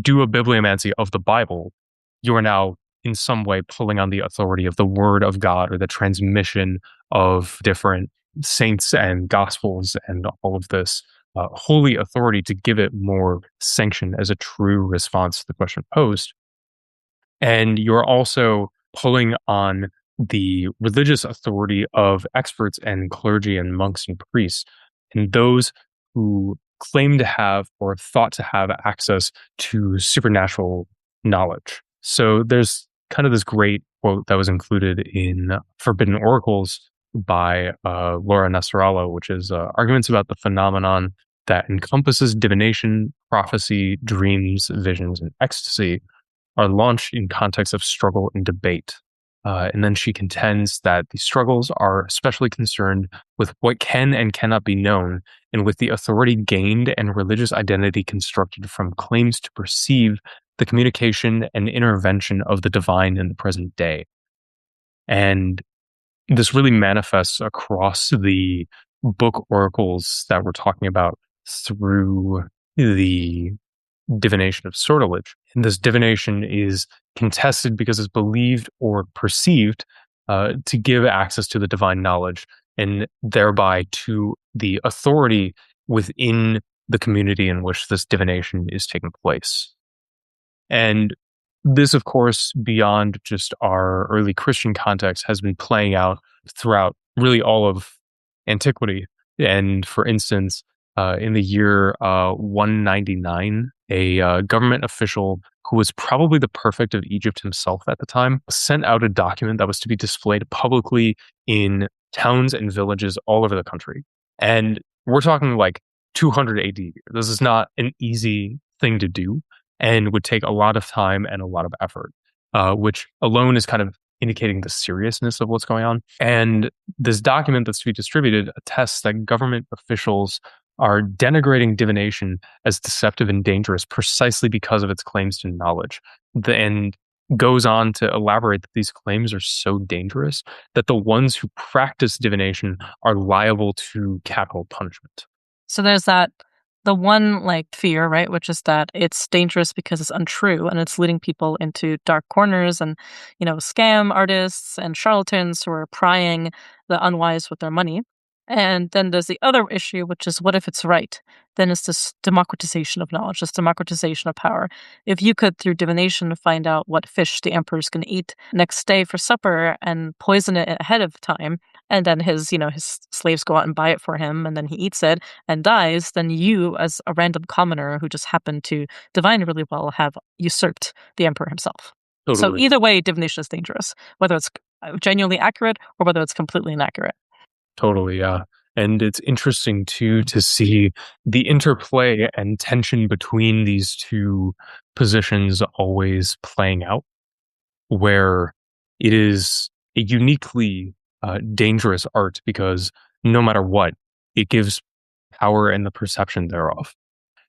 do a bibliomancy of the Bible, you are now in some way pulling on the authority of the word of God or the transmission of different saints and gospels and all of this holy authority to give it more sanction as a true response to the question posed. And you're also pulling on the religious authority of experts and clergy and monks and priests, and those who claim to have or thought to have access to supernatural knowledge. So there's kind of this great quote that was included in Forbidden Oracles by Laura Nasrallah, which is arguments about the phenomenon that encompasses divination, prophecy, dreams, visions, and ecstasy are launched in context of struggle and debate. And then she contends that the struggles are especially concerned with what can and cannot be known, and with the authority gained and religious identity constructed from claims to perceive the communication and intervention of the divine in the present day. And this really manifests across the book oracles that we're talking about through the divination of sortilege. And this divination is contested because it's believed or perceived to give access to the divine knowledge and thereby to the authority within the community in which this divination is taking place. And this, of course, beyond just our early Christian context, has been playing out throughout really all of antiquity. And for instance, in the year 199, a government official who was probably the prefect of Egypt himself at the time sent out a document that was to be displayed publicly in towns and villages all over the country. And we're talking like 200 AD. This is not an easy thing to do and would take a lot of time and a lot of effort, which alone is kind of indicating the seriousness of what's going on. And this document that's to be distributed attests that government officials are denigrating divination as deceptive and dangerous precisely because of its claims to knowledge. And goes on to elaborate that these claims are so dangerous that the ones who practice divination are liable to capital punishment. So there's that the one like fear, right, which is that it's dangerous because it's untrue and it's leading people into dark corners and, scam artists and charlatans who are prying the unwise with their money. And then there's the other issue, which is what if it's right? Then it's this democratization of knowledge, this democratization of power. If you could, through divination, find out what fish the emperor's going to eat next day for supper and poison it ahead of time, and then his slaves go out and buy it for him, and then he eats it and dies, then you, as a random commoner who just happened to divine really well, have usurped the emperor himself. So Totally. either way, divination is dangerous, whether it's genuinely accurate or whether it's completely inaccurate. Totally, yeah. And it's interesting too to see the interplay and tension between these two positions always playing out, where it is a uniquely dangerous art because no matter what, it gives power and the perception thereof.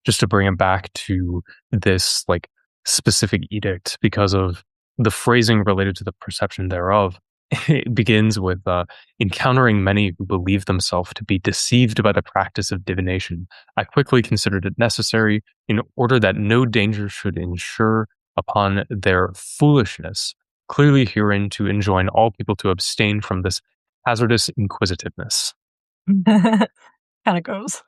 Just to bring it back to this like specific edict, because of the phrasing related to the perception thereof, it begins with encountering many who believe themselves to be deceived by the practice of divination. I quickly considered it necessary, in order that no danger should ensure upon their foolishness, clearly herein to enjoin all people to abstain from this hazardous inquisitiveness. Kind of goes.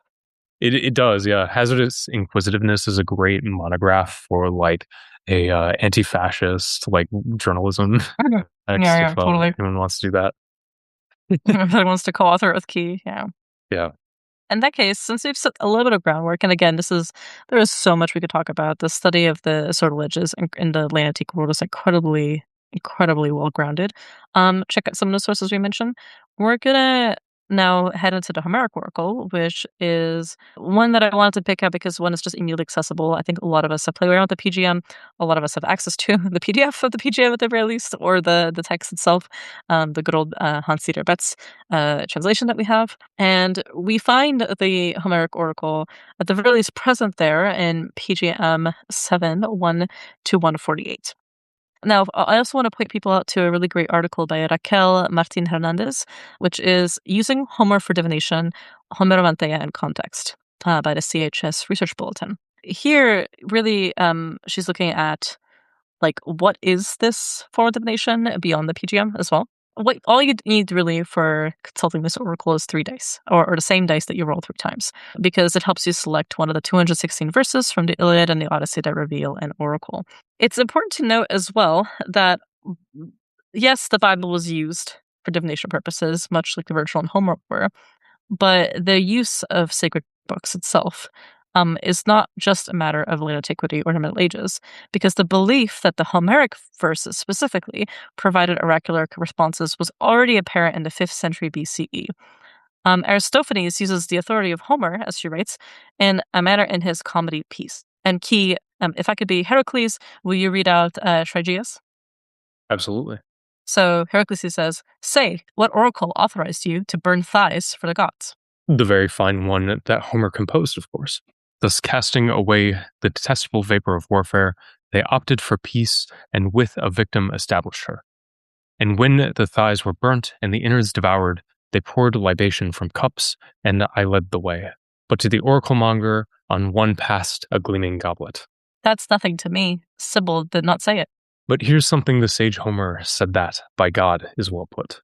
It does, yeah. Hazardous inquisitiveness is a great monograph for like a anti-fascist like journalism Mhm. Yeah, text yeah, if totally. anyone wants to do that. If anyone wants to co-author with Key, yeah. Yeah, In that case, since we've set a little bit of groundwork, and again, there is so much we could talk about. The study of the sortileges in the late antique world is incredibly, incredibly well grounded. Check out some of the sources we mentioned. We're gonna now head into the Homeric Oracle, which is one that I wanted to pick up because one is just immediately accessible. I think a lot of us have played around with the PGM. A lot of us have access to the PDF of the PGM at the very least, or the text itself, the good old Hans Dieter Betz translation that we have. And we find the Homeric Oracle at the very least present there in PGM 7 1 to 148. Now, I also want to point people out to a really great article by Raquel Martin Hernandez, which is Using Homer for Divination, Homeromanteion and Context, by the CHS Research Bulletin. Here, really, she's looking at, like, what is this form of divination beyond the PGM as well? what all you need really for consulting this oracle is 3 dice, or the same dice that you roll 3 times, because it helps you select one of the 216 verses from the Iliad and the Odyssey that reveal an oracle. It's important to note as well that, yes, the Bible was used for divination purposes, much like the Virgil and Homer were, but the use of sacred books itself is not just a matter of late antiquity or the Middle Ages, because the belief that the Homeric verses specifically provided oracular responses was already apparent in the 5th century BCE. Aristophanes uses the authority of Homer, as she writes, in a manner in his comedy piece. And Key, if I could be Heracles, will you read out Phrygius? Absolutely. So Heracles says, "Say, what oracle authorized you to burn thighs for the gods?" The very fine one that Homer composed, of course. Thus, casting away the detestable vapor of warfare, they opted for peace and with a victim established her. And when the thighs were burnt and the innards devoured, they poured libation from cups, and I led the way. But to the oracle monger, on one passed a gleaming goblet. That's nothing to me. Sybil did not say it. But here's something the sage Homer said that, by God, is well put.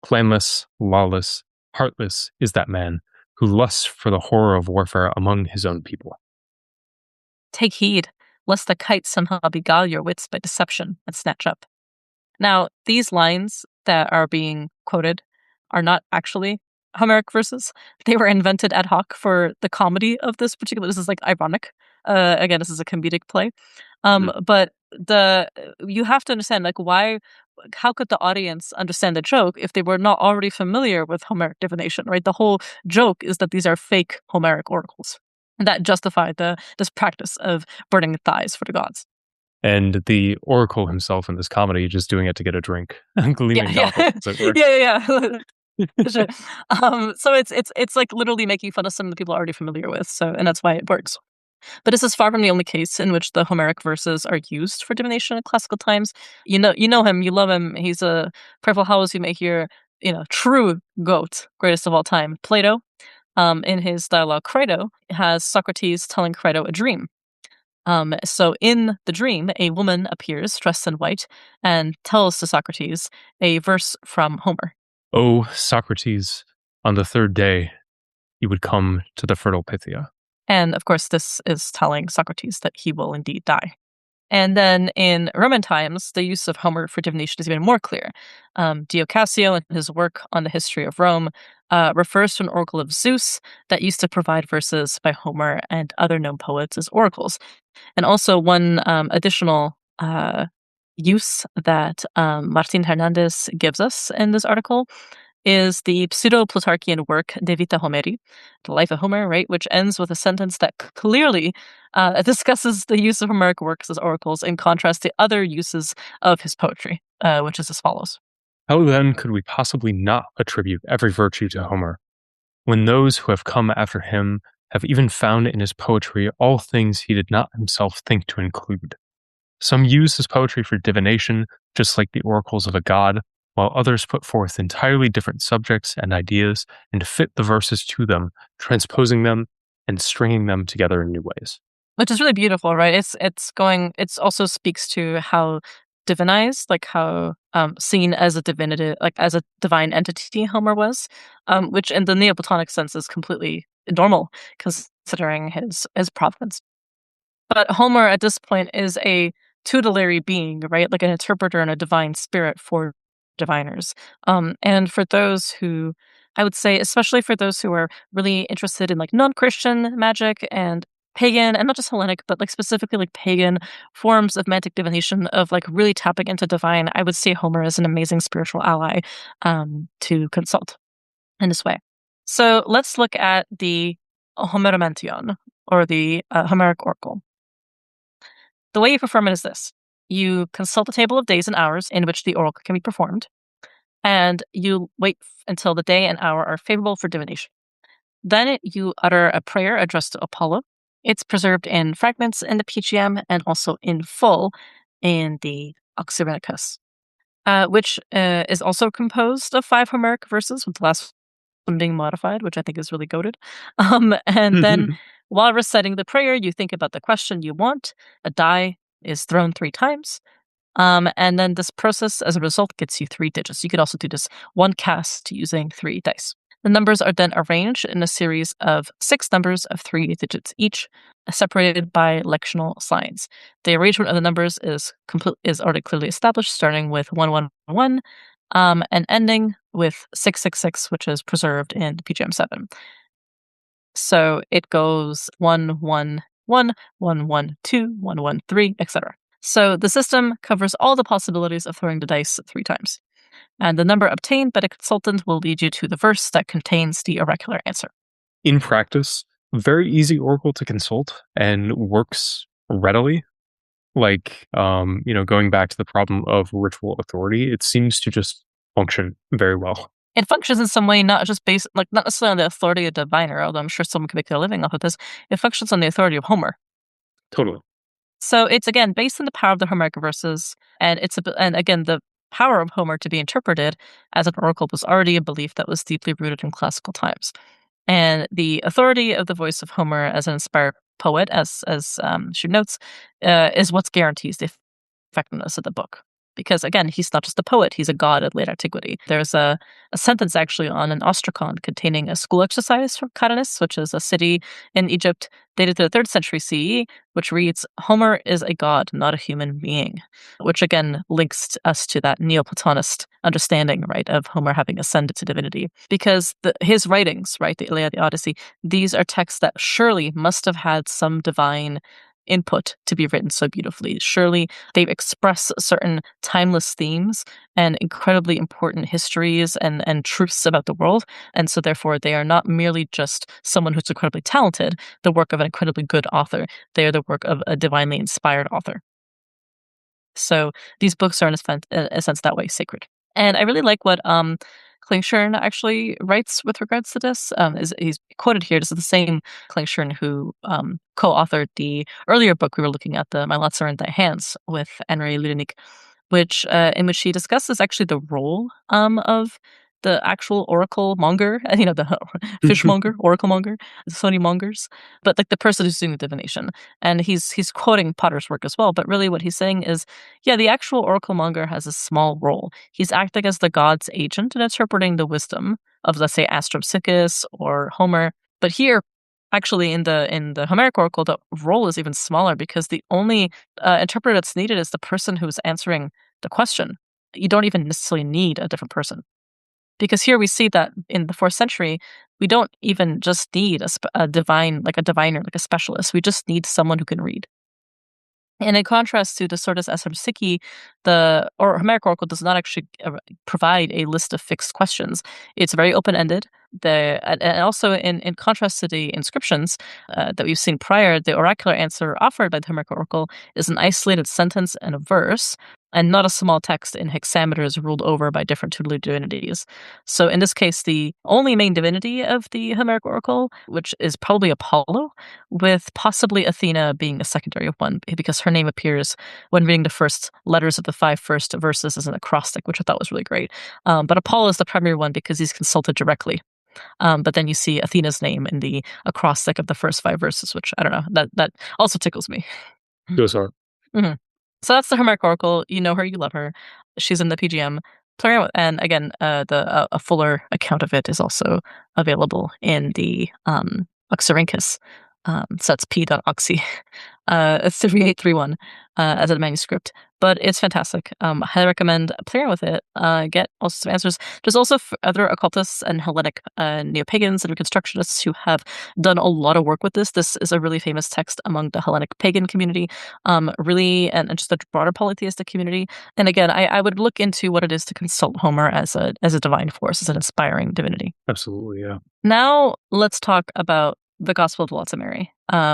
Planless, lawless, heartless is that man who lusts for the horror of warfare among his own people. Take heed, lest the kite somehow beguile your wits by deception and snatch up. Now, these lines that are being quoted are not actually Homeric verses. They were invented ad hoc for the comedy of this particular. This is like ironic. Again, this is a comedic play. But you have to understand, like, why? How could the audience understand the joke if they were not already familiar with Homeric divination? Right. The whole joke is that these are fake Homeric oracles that justify this practice of burning thighs for the gods. And the oracle himself in this comedy just doing it to get a drink. Gleaming Yeah, goblet, yeah, as it were. yeah. Sure. So it's like literally making fun of something that people are already familiar with. So, and that's why it works. But this is far from the only case in which the Homeric verses are used for divination in classical times. You know him, you love him. He's a purple house you may hear, true goat, greatest of all time. Plato, in his dialogue Crito, has Socrates telling Crito a dream. So in the dream, a woman appears dressed in white and tells to Socrates a verse from Homer. O Socrates, on the third day you would come to the fertile Pythia. And of course, this is telling Socrates that he will indeed die. And then in Roman times, the use of Homer for divination is even more clear. Dio Cassio, in his work on the history of Rome, refers to an oracle of Zeus that used to provide verses by Homer and other known poets as oracles. And also, one additional use that Martin Hernandez gives us in this article is the pseudo-Plutarchian work De Vita Homeri, The Life of Homer, right, which ends with a sentence that clearly discusses the use of Homeric works as oracles in contrast to other uses of his poetry, which is as follows. How then could we possibly not attribute every virtue to Homer, when those who have come after him have even found in his poetry all things he did not himself think to include? Some use his poetry for divination, just like the oracles of a god, while others put forth entirely different subjects and ideas and fit the verses to them, transposing them and stringing them together in new ways. Which is really beautiful, right? It's also speaks to how divinized, like how seen as a divinity, like as a divine entity Homer was, which in the Neoplatonic sense is completely normal considering his providence. But Homer at this point is a tutelary being, right? Like an interpreter and a divine spirit for diviners. And for those who, I would say, especially for those who are really interested in like non-Christian magic and pagan, and not just Hellenic, but like specifically like pagan forms of magic divination of like really tapping into divine, I would see Homer as an amazing spiritual ally to consult in this way. So let's look at the Homeromanteion, or the Homeric Oracle. The way you perform it is this. You consult a table of days and hours in which the oracle can be performed, and you wait until the day and hour are favorable for divination. Then you utter a prayer addressed to Apollo. It's preserved in fragments in the PGM and also in full in the Oxyrhynchus, which is also composed of 5 Homeric verses, with the last one being modified, which I think is really goated. And then while reciting the prayer, you think about the question you want. A die is thrown 3 times. And then this process, as a result, gets you 3 digits. You could also do this one cast using 3 dice. The numbers are then arranged in a series of 6 numbers of 3 digits each, separated by lectional signs. The arrangement of the numbers is already clearly established, starting with 111, and ending with 666, which is preserved in PGM7. So it goes 111, 112, 113, etc. So the system covers all the possibilities of throwing the dice 3 times. And the number obtained by the consultant will lead you to the verse that contains the oracular answer. In practice, very easy oracle to consult and works readily. Like, going back to the problem of ritual authority, it seems to just function very well. It functions in some way, not just based, like, not necessarily on the authority of the diviner, although I'm sure someone can make their living off of this. It functions on the authority of Homer. Totally. So it's, again, based on the power of the Homeric verses, and again, the power of Homer to be interpreted as an oracle was already a belief that was deeply rooted in classical times. And the authority of the voice of Homer as an inspired poet, as she notes, is what guarantees the effectiveness of the book. Because, again, he's not just a poet, he's a god of late antiquity. There's a sentence actually on an ostracon containing a school exercise from Catanis, which is a city in Egypt dated to the 3rd century CE, which reads, "Homer is a god, not a human being," which again links us to that Neoplatonist understanding, right, of Homer having ascended to divinity. Because his writings, right, the Iliad, the Odyssey, these are texts that surely must have had some divine input to be written so beautifully. Surely they express certain timeless themes and incredibly important histories and truths about the world. And so therefore they are not merely just someone who's incredibly talented, the work of an incredibly good author. They are the work of a divinely inspired author. So these books are in a sense that way sacred. And I really like what Klingshirn actually writes with regards to this. He's quoted here. This is the same Klingshirn who co-authored the earlier book we were looking at, the My Lots Are in Thy Hands, with Henry Ludenik, in which he discusses actually the role of the actual oracle monger, the fishmonger, oracle monger, the Sony mongers, but like the person who's doing the divination. And he's quoting Potter's work as well, but really what he's saying is, yeah, the actual oracle monger has a small role. He's acting as the god's agent and interpreting the wisdom of, let's say, Astrampsychus or Homer. But here, actually, in the Homeric oracle, the role is even smaller because the only interpreter that's needed is the person who's answering the question. You don't even necessarily need a different person. Because here we see that in the 4th century, we don't even just need a diviner, like a specialist. We just need someone who can read. And in contrast to the Sortes Astrampsychi, the Homeric oracle does not actually provide a list of fixed questions. It's very open-ended. And also in contrast to the inscriptions that we've seen prior, the oracular answer offered by the Homeric oracle is an isolated sentence and a verse, and not a small text in hexameters ruled over by different tutelary divinities. So in this case, the only main divinity of the Homeric oracle, which is probably Apollo, with possibly Athena being a secondary one, because her name appears when reading the first letters of the 5 first verses as an acrostic, which I thought was really great. But Apollo is the primary one because he's consulted directly. But then you see Athena's name in the acrostic of the first 5 verses, which I don't know, that also tickles me. Those are. Mm-hmm. So that's the Homeric oracle. You know her, you love her. She's in the PGM. Play around with, and again, a fuller account of it is also available in the Oxyrhynchus. So that's p.oxy 3831 as a manuscript. But it's fantastic. I highly recommend playing with it. Get all sorts of answers. There's also other occultists and Hellenic neo-pagans and reconstructionists who have done a lot of work with this. This is a really famous text among the Hellenic pagan community, really, and just the broader polytheistic community. And again, I would look into what it is to consult Homer as a divine force, as an inspiring divinity. Absolutely, yeah. Now let's talk about the Gospel of the Lots of Mary,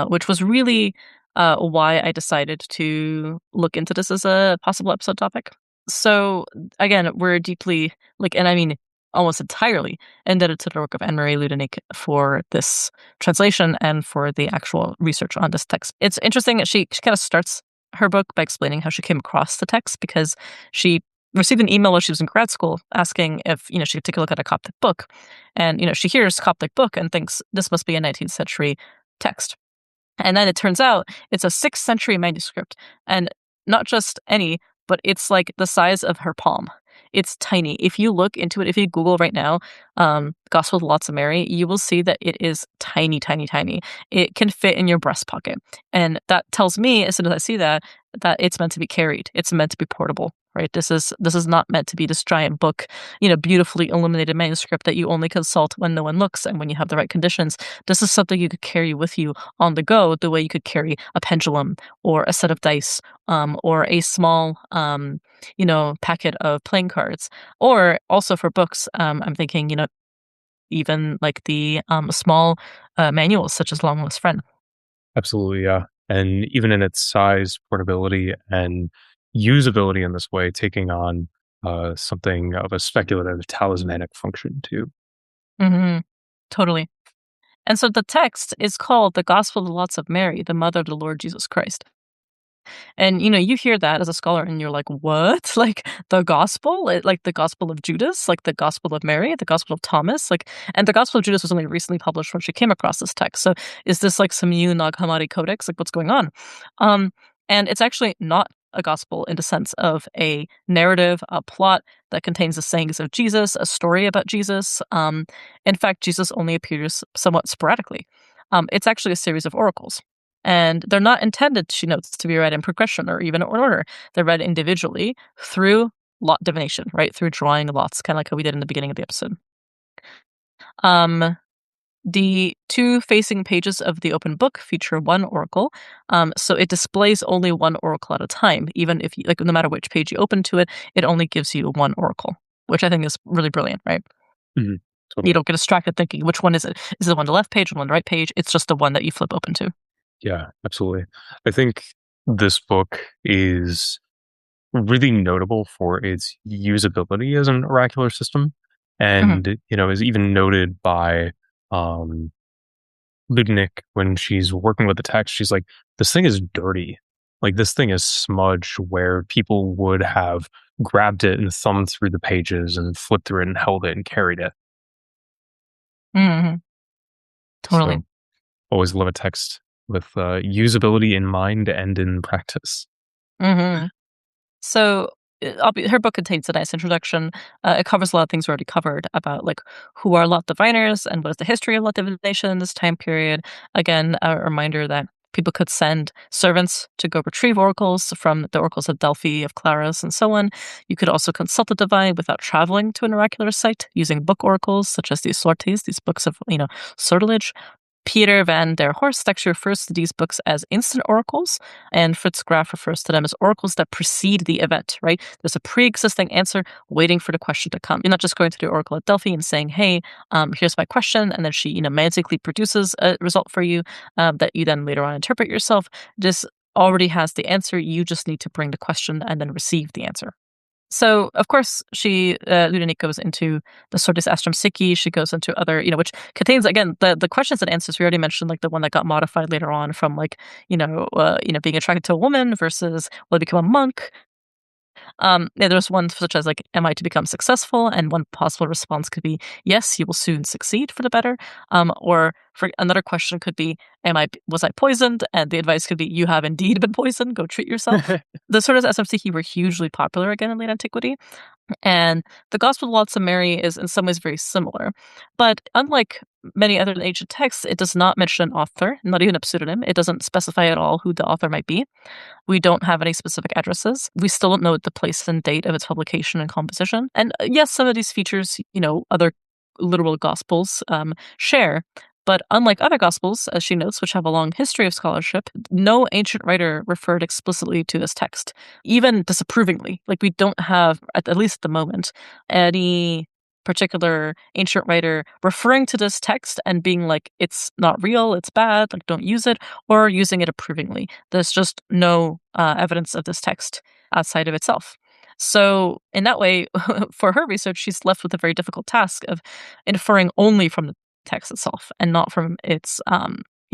which was really why I decided to look into this as a possible episode topic. So again, we're deeply, and I mean almost entirely, indebted to the work of Anne-Marie Ludenik for this translation and for the actual research on this text. It's interesting that she kind of starts her book by explaining how she came across the text, because she received an email while she was in grad school asking if she could take a look at a Coptic book, and she hears Coptic book and thinks this must be a 19th century text. And then it turns out it's a 6th century manuscript, and not just any, but it's like the size of her palm. It's tiny. If you look into it, if you Google right now, Gospel of the Lots of Mary, you will see that it is tiny, tiny, tiny. It can fit in your breast pocket. And that tells me, as soon as I see that, that it's meant to be carried. It's meant to be portable, right? This is not meant to be this giant book, beautifully illuminated manuscript that you only consult when no one looks and when you have the right conditions. This is something you could carry with you on the go, the way you could carry a pendulum or a set of dice, or a small, packet of playing cards. Or also for books, I'm thinking, even like the small manuals such as Long Lost Friend. Absolutely, yeah. And even in its size, portability, and usability in this way, taking on something of a speculative talismanic function too. Hmm. Totally. And so the text is called the Gospel of the Lots of Mary, the mother of the Lord Jesus Christ. And you hear that as a scholar and you're like, "What? Like the gospel? Like the Gospel of Judas, like the Gospel of Mary, the Gospel of Thomas?" Like, and the Gospel of Judas was only recently published when she came across this text. So is this like some new Nag Hammadi codex? Like what's going on? Um and it's actually not a gospel in the sense of a narrative, a plot that contains the sayings of Jesus, a story about Jesus. In fact, Jesus only appears somewhat sporadically. It's actually a series of oracles. And they're not intended, she notes, to be read in progression or even in order. They're read individually through lot divination, right? Through drawing lots, kind of like how we did in the beginning of the episode. Um, the two facing pages of the open book feature one oracle. So it displays only one oracle at a time. Even if you, like, no matter which page you open to it, it only gives you one oracle, which I think is really brilliant, right? Mhm. You Totally. don't get distracted thinking, which one is it? Is it the one on the left page, one on the right page? It's just the one that you flip open to. Yeah, absolutely. I think this book is really notable for its usability as an oracular system, Mhm. and is even noted by um, Ludnick when she's working with the text. She's like, "This thing is dirty. Like this thing is smudged, where people would have grabbed it and thumbed through the pages and flipped through it and held it and carried it." Mhm. Totally. So, always love a text with usability in mind and in practice. Mhm. So, her book contains a nice introduction. It covers a lot of things we already covered about, like, who are lot diviners and what is the history of lot divination in this time period. Again, a reminder that people could send servants to go retrieve oracles from the oracles of Delphi, of Claros, and so on. You could also consult the divine without traveling to an oracular site using book oracles, such as these sortes, these books of, sortilege. Peter van der Horst actually refers to these books as instant oracles, and Fritz Graf refers to them as oracles that precede the event, right? There's a pre existing answer waiting for the question to come. You're not just going to the oracle at Delphi and saying, hey, here's my question, and then she, magically produces a result for you that you then later on interpret yourself. This already has the answer. You just need to bring the question and then receive the answer. So, of course, Ludonik goes into the Sortes Astrampsychi. She goes into other, which contains, again, the questions and answers we already mentioned, like the one that got modified later on from, like, being attracted to a woman versus will I become a monk. Yeah, there's one such as, like, am I to become successful? And one possible response could be, yes, you will soon succeed for the better. Or for another question could be, was I poisoned? And the advice could be, you have indeed been poisoned. Go treat yourself. The Sortes Astrampsychi were hugely popular again in late antiquity. And the Gospel of Lots of Mary is in some ways very similar. But unlike many other ancient texts, it does not mention an author, not even a pseudonym. It doesn't specify at all who the author might be. We don't have any specific addresses. We still don't know the place and date of its publication and composition. And yes, some of these features, other literal gospels share. But unlike other gospels, as she notes, which have a long history of scholarship, no ancient writer referred explicitly to this text, even disapprovingly. Like, we don't have, at least at the moment, any particular ancient writer referring to this text and being like, it's not real, it's bad, like, don't use it, or using it approvingly. There's just no evidence of this text outside of itself. So, in that way, for her research, she's left with a very difficult task of inferring only from the text itself and not from its,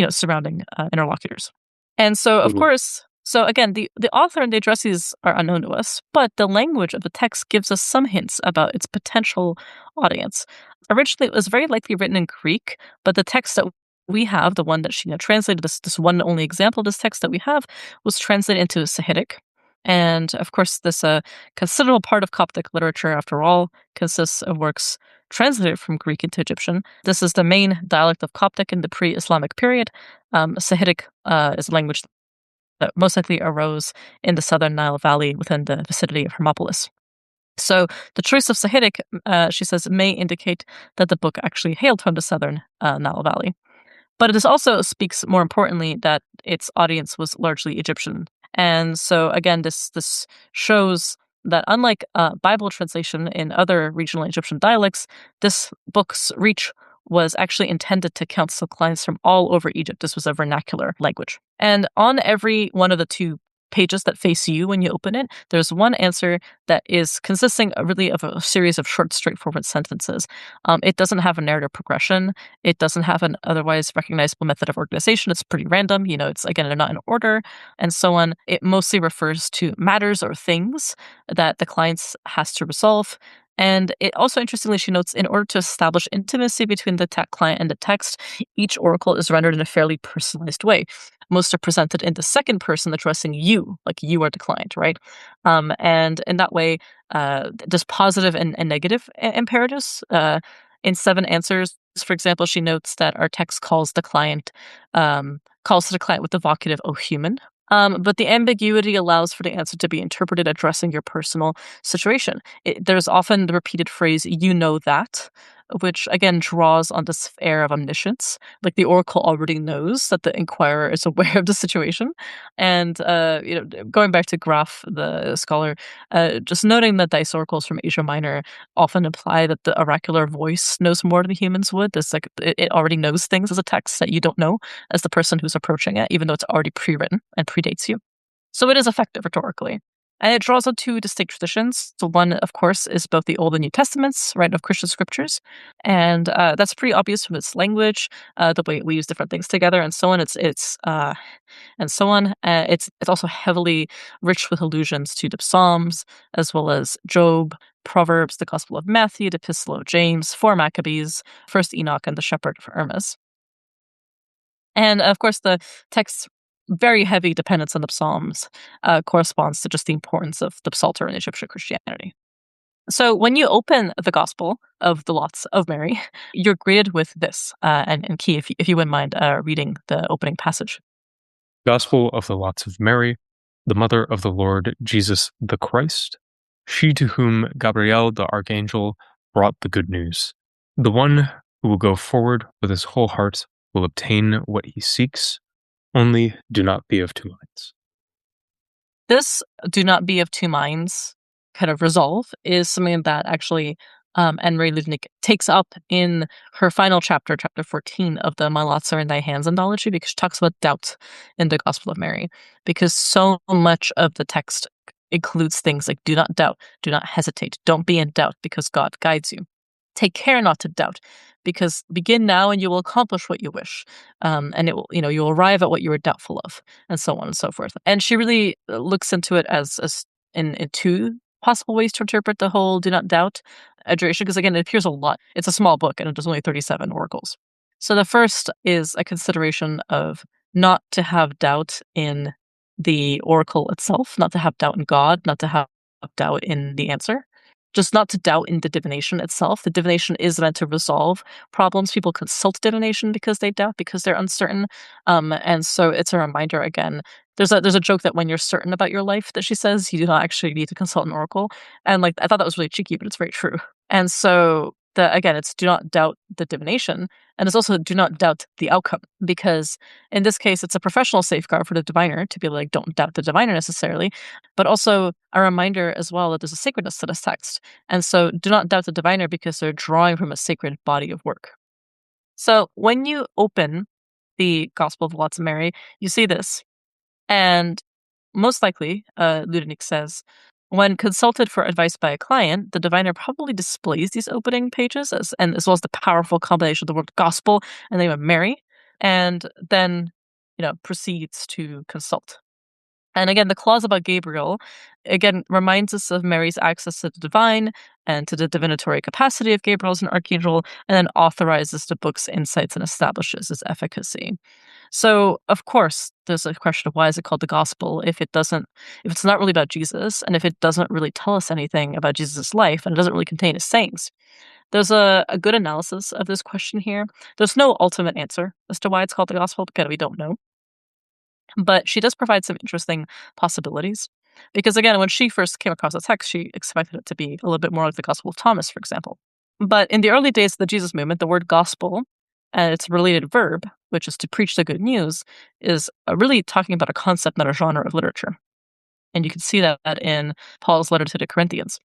surrounding interlocutors. And so, of Totally. course, so again, the author and the addressees are unknown to us, but the language of the text gives us some hints about its potential audience. Originally, it was very likely written in Greek, but the text that we have, the one that she translated, this one only example of this text that we have, was translated into Sahidic. And of course, this considerable part of Coptic literature, after all, consists of works translated from Greek into Egyptian. This is the main dialect of Coptic in the pre-Islamic period. Sahidic is a language that most likely arose in the southern Nile Valley within the vicinity of Hermopolis. So the choice of Sahidic, she says, may indicate that the book actually hailed from the southern Nile Valley. But it also speaks, more importantly, that its audience was largely Egyptian. And so, again, this shows that unlike Bible translation in other regional Egyptian dialects, this book's reach was actually intended to counsel clients from all over Egypt. This was a vernacular language. And on every one of the two pages that face you when you open it, there's one answer that is consisting really of a series of short, straightforward sentences. It doesn't have a narrative progression. It doesn't have an otherwise recognizable method of organization. It's pretty random. It's, again, they're not in order and so on. It mostly refers to matters or things that the client has to resolve. And it also, interestingly, she notes, in order to establish intimacy between the client and the text, each oracle is rendered in a fairly personalized way. Most are presented in the second person, addressing you, like you are the client, right? And in that way, there's positive and negative imperatives. In 7 answers, for example, she notes that our text calls to the client with the vocative "O human." But the ambiguity allows for the answer to be interpreted addressing your personal situation. There's often the repeated phrase, "you know that," which again draws on this air of omniscience. Like the oracle already knows that the inquirer is aware of the situation. And, going back to Graf, the scholar, just noting that dice oracles from Asia Minor often imply that the oracular voice knows more than humans would. It's like it already knows things as a text that you don't know as the person who's approaching it, even though it's already pre-written and predates you. So it is effective rhetorically. And it draws on 2 distinct traditions. So one, of course, is both the Old and New Testaments, right, of Christian scriptures. And that's pretty obvious from its language, the way it weaves different things together and so on. And so on. It's also heavily rich with allusions to the Psalms, as well as Job, Proverbs, the Gospel of Matthew, the Epistle of James, 4 Maccabees, 1st Enoch, and the Shepherd of Hermas. And of course, the text's very heavy dependence on the Psalms corresponds to just the importance of the Psalter in Egyptian Christianity. So when you open the Gospel of the Lots of Mary, you're greeted with this. And Key, if you wouldn't mind reading the opening passage. Gospel of the Lots of Mary, the mother of the Lord Jesus the Christ, she to whom Gabriel the archangel brought the good news. The one who will go forward with his whole heart will obtain what he seeks, only do not be of 2 minds. This "do not be of 2 minds" kind of resolve is something that actually Anne-Marie Ludwig takes up in her final chapter, chapter 14 of the My Lots Are in Thy Hands anthology, because she talks about doubt in the Gospel of Mary. Because so much of the text includes things like "do not doubt, do not hesitate, don't be in doubt because God guides you. Take care not to doubt, because begin now and you will accomplish what you wish. And it will, you'll arrive at what you were doubtful of," and so on and so forth. And she really looks into it as in 2 possible ways to interpret the whole "do not doubt" adjuration, because again, it appears a lot. It's a small book, and there's only 37 oracles. So the first is a consideration of not to have doubt in the oracle itself, not to have doubt in God, not to have doubt in the answer. Just not to doubt in the divination itself. The divination is meant to resolve problems. People consult divination because they doubt, because they're uncertain. And so it's a reminder again. There's a joke that when you're certain about your life, that she says, you do not actually need to consult an oracle. And I thought that was really cheeky, but it's very true. And so again, it's do not doubt the divination, and it's also do not doubt the outcome, because in this case, it's a professional safeguard for the diviner to be like, don't doubt the diviner necessarily, but also a reminder as well that there's a sacredness to this text. And so do not doubt the diviner because they're drawing from a sacred body of work. So when you open the Gospel of the Lots of Mary, you see this. And most likely, Ludwig says, when consulted for advice by a client, the diviner probably displays these opening pages as well as the powerful combination of the word gospel and the name of Mary, and then proceeds to consult. And again, the clause about Gabriel, again, reminds us of Mary's access to the divine and to the divinatory capacity of Gabriel as an archangel, and then authorizes the book's insights and establishes its efficacy. So, of course, there's a question of why is it called the gospel if it's not really about Jesus, and if it doesn't really tell us anything about Jesus' life, and it doesn't really contain his sayings. There's a good analysis of this question here. There's no ultimate answer as to why it's called the gospel, because we don't know. But she does provide some interesting possibilities. Because again, when she first came across the text, she expected it to be a little bit more like the Gospel of Thomas, for example. But in the early days of the Jesus movement, the word gospel and its related verb, which is to preach the good news, is really talking about a concept, not a genre of literature. And you can see that in Paul's letter to the Corinthians.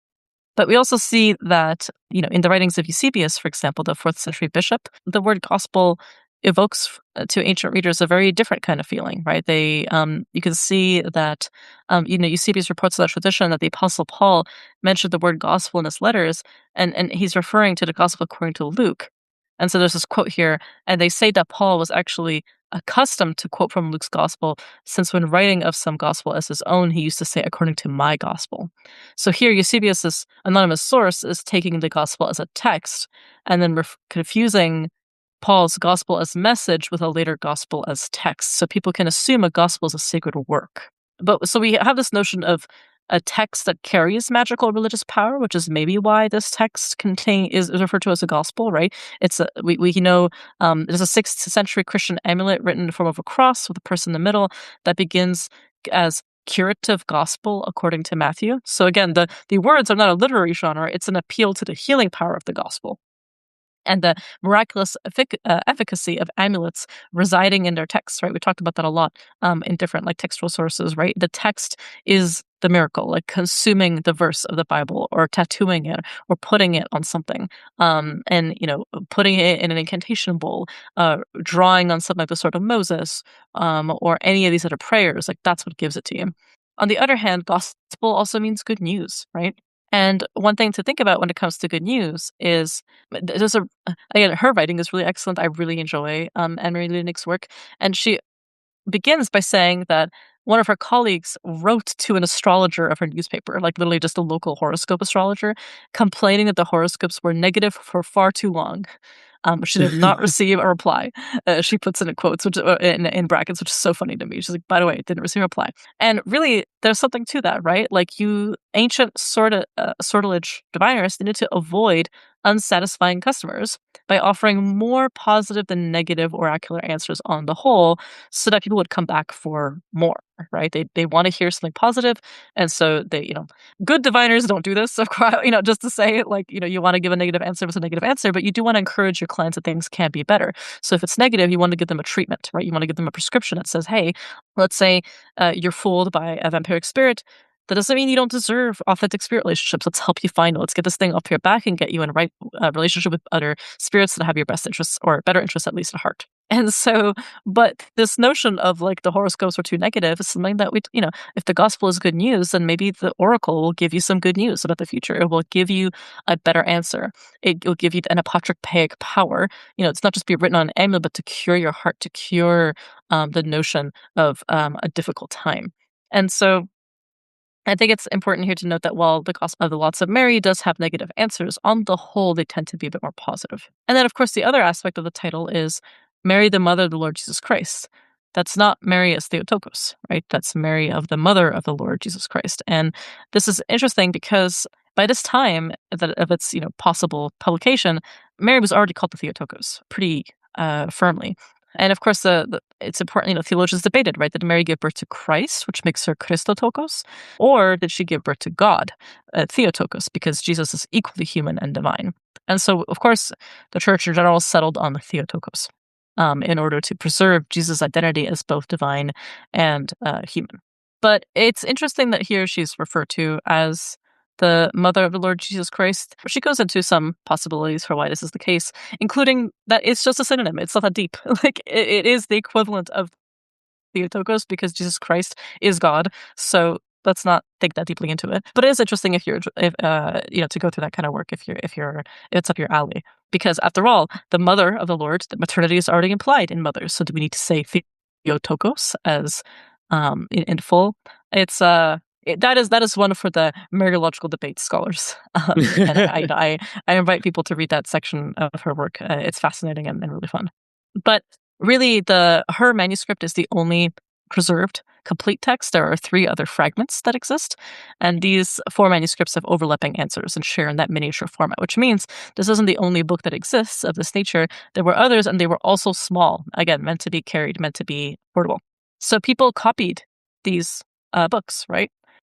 But we also see that, in the writings of Eusebius, for example, the 4th century bishop, the word gospel evokes to ancient readers a very different kind of feeling, right? You can see that, Eusebius reports that tradition that the Apostle Paul mentioned the word gospel in his letters, and he's referring to the gospel according to Luke. And so there's this quote here, and they say that Paul was actually accustomed to quote from Luke's gospel, since when writing of some gospel as his own, he used to say, according to my gospel. So here, Eusebius' anonymous source is taking the gospel as a text and then confusing Paul's gospel as message with a later gospel as text. So people can assume a gospel is a sacred work. But so we have this notion of a text that carries magical religious power, which is maybe why this text is referred to as a gospel, right? We know there's a 6th century Christian amulet written in the form of a cross with a person in the middle that begins as curative gospel according to Matthew. So again, the words are not a literary genre; it's an appeal to the healing power of the gospel and the miraculous efficacy of amulets residing in their texts, right? We talked about that a lot in different textual sources, right? The text is the miracle, like consuming the verse of the Bible or tattooing it or putting it on something, and putting it in an incantation bowl, drawing on something like the Sword of Moses, or any of these other prayers. Like that's what gives it to you. On the other hand, gospel also means good news, right? And one thing to think about when it comes to good news is again, her writing is really excellent. I really enjoy Anne-Marie Lunick's work. And she begins by saying that one of her colleagues wrote to an astrologer of her newspaper, like literally just a local horoscope astrologer, complaining that the horoscopes were negative for far too long. She did not receive a reply. She puts in quotes, which in brackets, which is so funny to me. She's like, by the way, didn't receive a reply. And really, there's something to that, right? Like ancient sortilege diviners needed to avoid unsatisfying customers by offering more positive than negative oracular answers on the whole, so that people would come back for more, right? They want to hear something positive, and so good diviners don't do this, of course, just to say you want to give a negative answer with a negative answer, but you do want to encourage your clients that things can be better. So if it's negative, you want to give them a treatment, right? You want to give them a prescription that says, hey, let's say you're fooled by a vampiric spirit. That doesn't mean you don't deserve authentic spirit relationships. Let's help you find it. Let's get this thing off your back and get you in a right relationship with other spirits that have your best interests, or better interests, at least at heart. And so, but this notion of the horoscopes are too negative is something that if the gospel is good news, then maybe the oracle will give you some good news about the future. It will give you a better answer. It will give you an apotropaic power. It's not just be written on an amulet, but to cure your heart, to cure the notion of a difficult time. And so, I think it's important here to note that while the Gospel of the Lots of Mary does have negative answers, on the whole, they tend to be a bit more positive. And then, of course, the other aspect of the title is Mary, the Mother of the Lord Jesus Christ. That's not Mary as Theotokos, right? That's Mary of the Mother of the Lord Jesus Christ. And this is interesting because by this time of its possible publication, Mary was already called the Theotokos pretty firmly. And of course, it's important, theologians debated, right? Did Mary give birth to Christ, which makes her Christotokos, or did she give birth to God, Theotokos, because Jesus is equally human and divine? And so, of course, the church in general settled on the Theotokos in order to preserve Jesus' identity as both divine and human. But it's interesting that here she's referred to as the mother of the Lord Jesus Christ. She goes into some possibilities for why this is the case, including that it's just a synonym. It's not that deep. It is the equivalent of Theotokos because Jesus Christ is God. So let's not think that deeply into it. But it is interesting if to go through that kind of work if it's up your alley. Because after all, the mother of the Lord, the maternity is already implied in mothers. So do we need to say Theotokos as in full. It's that is one for the Mariological debate scholars, and I invite people to read that section of her work. It's fascinating and really fun. But really, the her manuscript is the only preserved complete text. There are three other fragments that exist, and these four manuscripts have overlapping answers and share in that miniature format, which means this isn't the only book that exists of this nature. There were others, and they were also small, again, meant to be carried, meant to be portable. So people copied these books, right?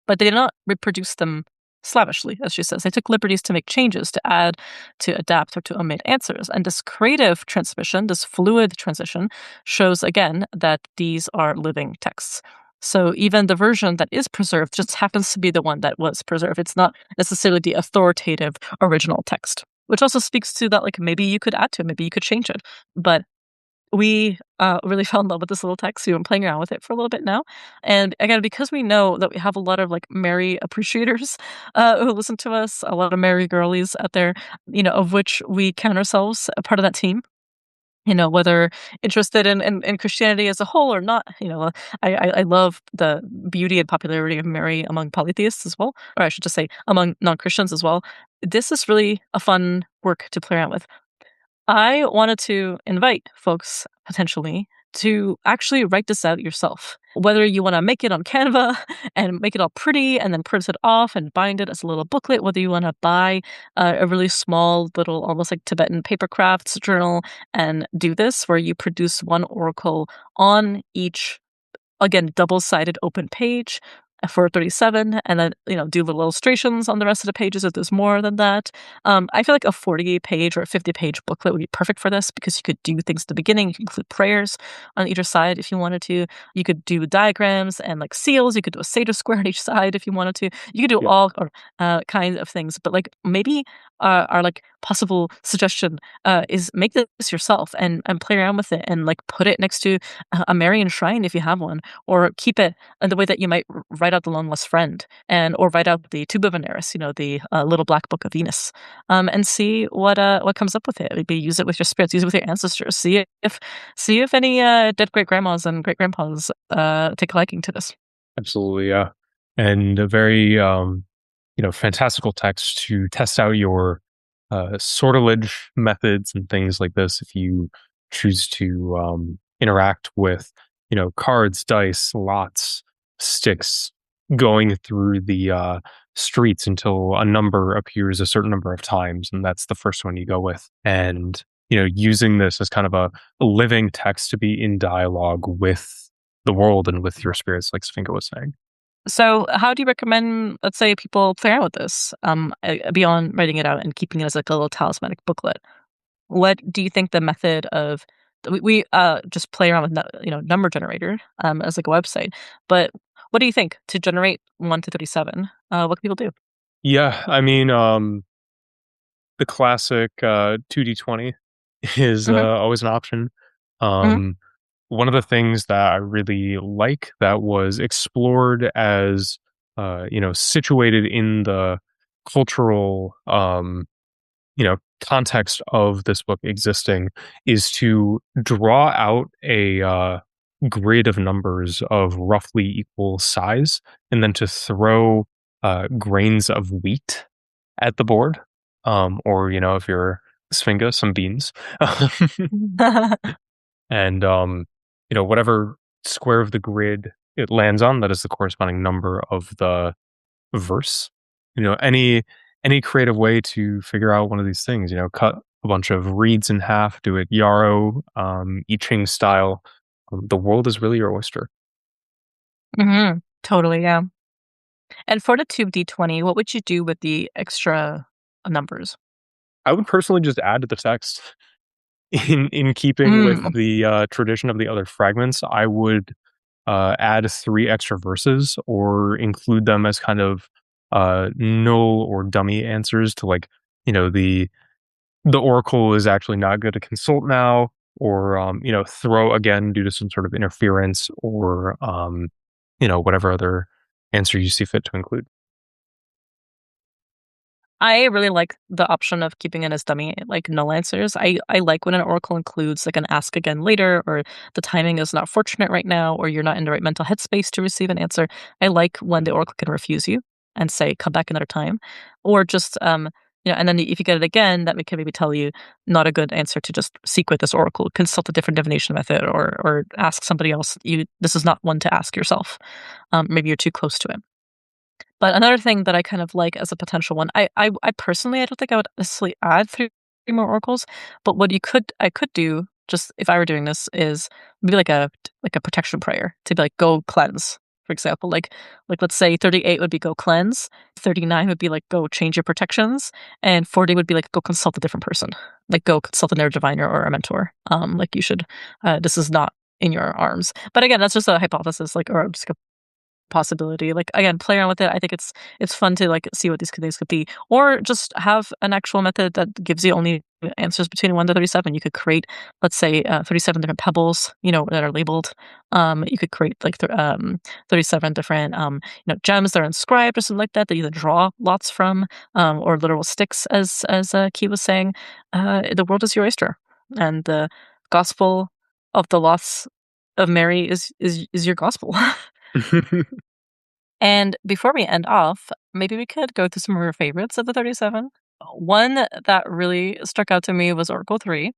But they did not reproduce them slavishly, as she says. They took liberties to make changes, to add, to adapt, or to omit answers. And this creative transmission, this fluid transition, shows again that these are living texts. So even the version that is preserved just happens to be the one that was preserved. It's not necessarily the authoritative original text, which also speaks to that, like, maybe you could add to it, maybe you could change it. But we really fell in love with this little text. We've been playing around with it for a little bit now. And again, because we know that we have a lot of like Mary appreciators who listen to us, a lot of Mary girlies out there, of which we count ourselves a part of that team. Whether interested in Christianity as a whole or not, I love the beauty and popularity of Mary among polytheists as well, or I should just say among non-Christians as well. This is really a fun work to play around with. I wanted to invite folks potentially to actually write this out yourself. Whether you want to make it on Canva and make it all pretty and then print it off and bind it as a little booklet, whether you want to buy a really small little, almost like Tibetan paper crafts journal and do this, where you produce one oracle on each, again, double-sided open page for 37, and then do little illustrations on the rest of the pages if there's more than that. I feel like a 40-page or a 50-page booklet would be perfect for this, because you could do things at the beginning. You could include prayers on either side if you wanted to. You could do diagrams and like seals. You could do a seder square on each side if you wanted to. You could do Yeah, all kinds of things. But like maybe our like possible suggestion is make this yourself and play around with it and like put it next to a Marian shrine if you have one, or keep it in the way that you might write out the Long Lost Friend, or write out the Tuba Veneris, the little black book of Venus, and see what comes up with it. Maybe use it with your spirits, use it with your ancestors. See if any dead great grandmas and great grandpas take a liking to this. absolutely. Yeah, and a very fantastical text to test out your sortilege methods and things like this. If you choose to interact with, cards, dice, lots, sticks, going through the streets until a number appears a certain number of times, and that's the first one you go with. And using this as kind of a living text to be in dialogue with the world and with your spirits, like Sfinga was saying. So, how do you recommend, let's say, people play around with this, beyond writing it out and keeping it as like a little talismanic booklet? What do you think the method of we just play around with number generator as like a website, but what do you think to generate 1 to 37? What can people do? Yeah, I mean, the classic 2d20 is Hmm. always an option. Hmm. Um, One of the things that I really like that was explored as situated in the cultural context of this book existing is to draw out a grid of numbers of roughly equal size, and then to throw grains of wheat at the board, or if you're Sfinga, some beans, and whatever square of the grid it lands on, that is the corresponding number of the verse. Any creative way to figure out one of these things. Cut a bunch of reeds in half, do it yarrow, I Ching style. The world is really your oyster. Hmm. Totally, yeah. And for the tube D20, what would you do with the extra numbers? I would personally just add to the text. In keeping with Mm. the tradition of the other fragments, I would add three extra verses or include them as kind of null or dummy answers to, like, the oracle is actually not good to consult now, or throw again due to some sort of interference, or whatever other answer you see fit to include. I really like the option of keeping it as dummy, like null answers. I like when an oracle includes like an ask again later, or the timing is not fortunate right now, or you're not in the right mental headspace to receive an answer. I like when the oracle can refuse you and say come back another time, or just and then if you get it again, that can maybe tell you not a good answer to just seek with this oracle. Consult a different divination method, or ask somebody else. This is not one to ask yourself. Maybe you're too close to it. But another thing that I kind of like as a potential one, I personally I don't think I would necessarily add three more oracles, but what I could do just if I were doing this is maybe like a protection prayer to be like go cleanse, for example. Like let's say 38 would be go cleanse, 39 would be like go change your protections, and 40 would be like go consult a different person. Like go consult a diviner or a mentor. Like you should this is not in your arms. But again, that's just a hypothesis, like or just possibility. Like again, play around with it. I think it's fun to like see what these things could be, or just have an actual method that gives you only answers between 1 to 37. You could create, let's say, 37 different pebbles, that are labeled. You could create like 37 different gems that are inscribed or something like that you can draw lots from, or literal sticks, as Key was saying. The world is your oyster, and the gospel of the lots of Mary is your gospel. And before we end off, maybe we could go through some of your favorites of the 37. One that really struck out to me was Oracle 3.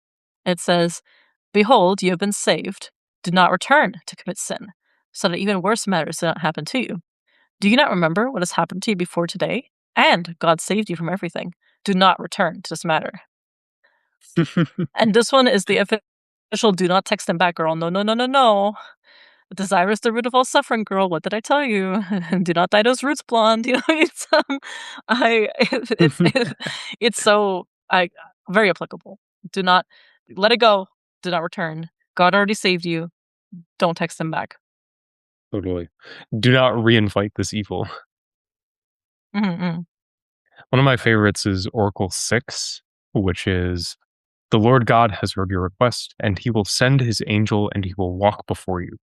It says, behold, you have been saved. Do not return to commit sin, so that even worse matters do not happen to you. Do you not remember what has happened to you before today? And God saved you from everything. Do not return to this matter. And this one is the official do not text them back, girl. No, no, no, no, no. Desire is the root of all suffering, girl. What did I tell you? Do not dye those roots blonde. It's I it's so I very applicable. Do not let it go. Do not return. God already saved you. Don't text him back. Totally. Do not reinvite this evil. Mm-hmm. One of my favorites is Oracle 6, which is the Lord God has heard your request, and he will send his angel and he will walk before you.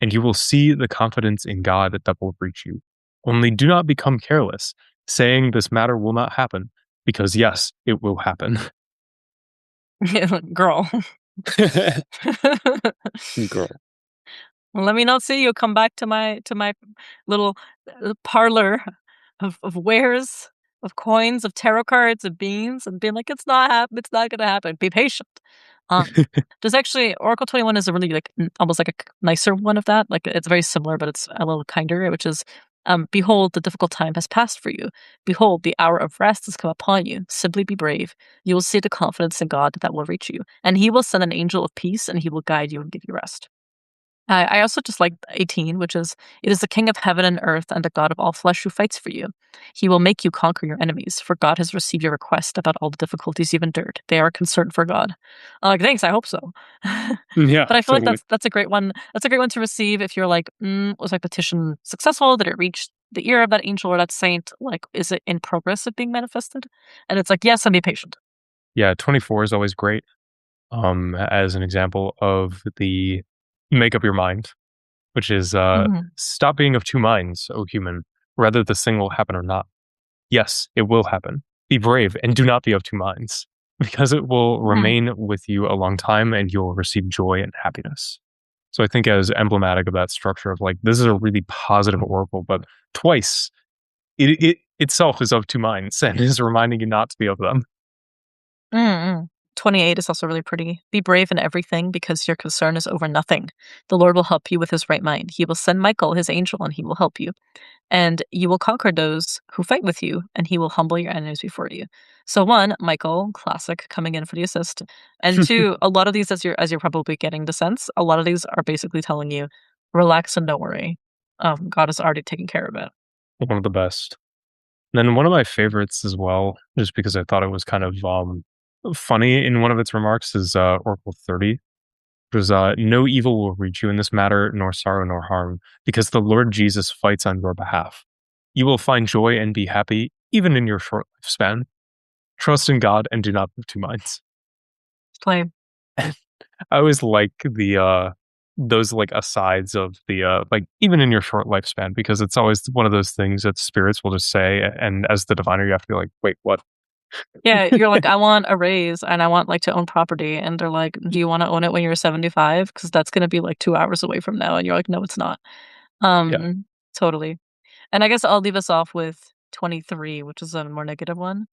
And you will see the confidence in God that will reach you. Only do not become careless, saying this matter will not happen, because yes, it will happen. Girl. Girl. Let me not see you come back to my little parlor of wares, of coins, of tarot cards, of beans, and being like, it's not gonna happen. Be patient. Um, there's actually Oracle 21 is a really like almost like a nicer one of that. Like it's very similar, but it's a little kinder, which is behold, the difficult time has passed for you. Behold, the hour of rest has come upon you. Simply be brave. You will see the confidence in God that will reach you, and he will send an angel of peace, and he will guide you and give you rest. I also just like 18, which is, it is the King of heaven and earth and the God of all flesh who fights for you. He will make you conquer your enemies, for God has received your request about all the difficulties you've endured. They are concerned for God. I'm like, thanks, I hope so. Yeah, But I feel like totally. that's a great one. That's a great one to receive if you're like, was my petition successful? Did it reach the ear of that angel or that saint? Like, is it in progress of being manifested? And it's like, yes, and be patient. Yeah, 24 is always great. As an example of the make up your mind, which is Mm-hmm. stop being of two minds, O human, whether this thing will happen or not. Yes, it will happen. Be brave and do not be of two minds, because it will Mm-hmm. remain with you a long time and you'll receive joy and happiness. So I think as emblematic of that structure of like this is a really positive oracle, but twice it itself is of two minds and is reminding you not to be of them. Mm-mm. 28 is also really pretty. Be brave in everything because your concern is over nothing. The Lord will help you with his right mind. He will send Michael, his angel, and he will help you. And you will conquer those who fight with you, and he will humble your enemies before you. So one, Michael, classic, coming in for the assist. And two, a lot of these, as you're probably getting the sense, a lot of these are basically telling you, relax and don't worry. God is already taking care of it. One of the best. And then one of my favorites as well, just because I thought it was kind of funny in one of its remarks, is Oracle 30. Which was, no evil will reach you in this matter, nor sorrow nor harm, because the Lord Jesus fights on your behalf. You will find joy and be happy, even in your short lifespan. Trust in God and do not have two minds. Play. I always like the those like asides of the like even in your short lifespan, because it's always one of those things that spirits will just say, and as the diviner you have to be like, wait, what? Yeah, you're like, "I want a raise and I want, like, to own property," and they're like, "Do you wanna own it when you're 75? Because that's gonna be, like, 2 hours away from now," and you're like, "No, it's not." Yeah, Totally. And I guess I'll leave us off with 23, which is a more negative one.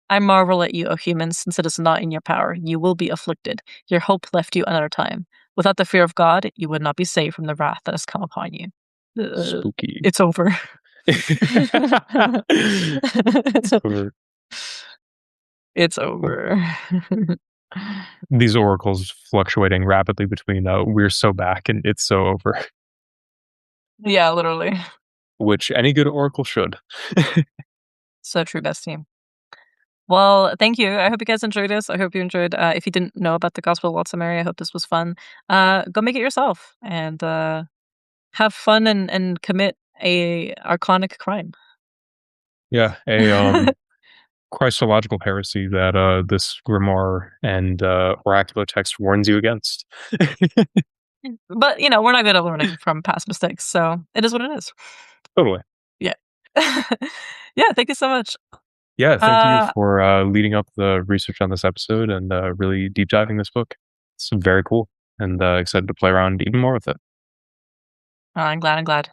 "I marvel at you, O humans, since it is not in your power. You will be afflicted. Your hope left you another time. Without the fear of God, you would not be saved from the wrath that has come upon you." spooky. It's over. So It's over. these oracles fluctuating rapidly between we're so back and it's so over, Yeah, literally. which any good oracle should. So true, bestie. Well, thank you. I hope you guys enjoyed this. I hope you enjoyed, if you didn't know about the Gospel of Lots of Mary, I hope this was fun. Go make it yourself and, have fun and commit a archonic crime. Yeah, a Christological heresy that this grimoire and oracular text warns you against. But, we're not good at learning from past mistakes, so it is what it is. Totally. Yeah. Yeah, thank you so much. Yeah, thank you Uh, for leading up the research on this episode and really deep diving this book. It's very cool and excited to play around even more with it. I'm glad, I'm glad.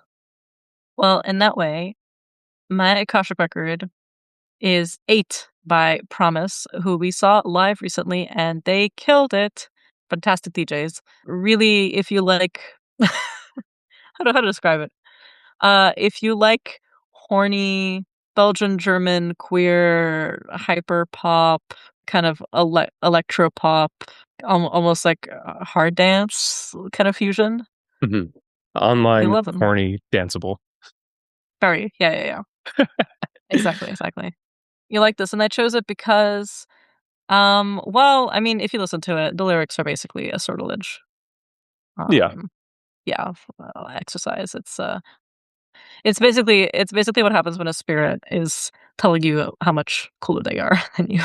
Well, in that way, my Akashic record is 8 by Promise, who we saw live recently, and they killed it. Fantastic DJs. Really, if you like how to describe it? If you like horny Belgian German queer hyper pop, kind of electro pop, almost like hard dance kind of fusion, Mhm. you Online, love them. horny, danceable. Very, yeah, yeah, yeah. Exactly, exactly. You like this, and I chose it because, well, I mean, if you listen to it, the lyrics are basically a sortilege. Yeah, Um, yeah, exercise. It's basically what happens when a spirit is telling you how much cooler they are than you,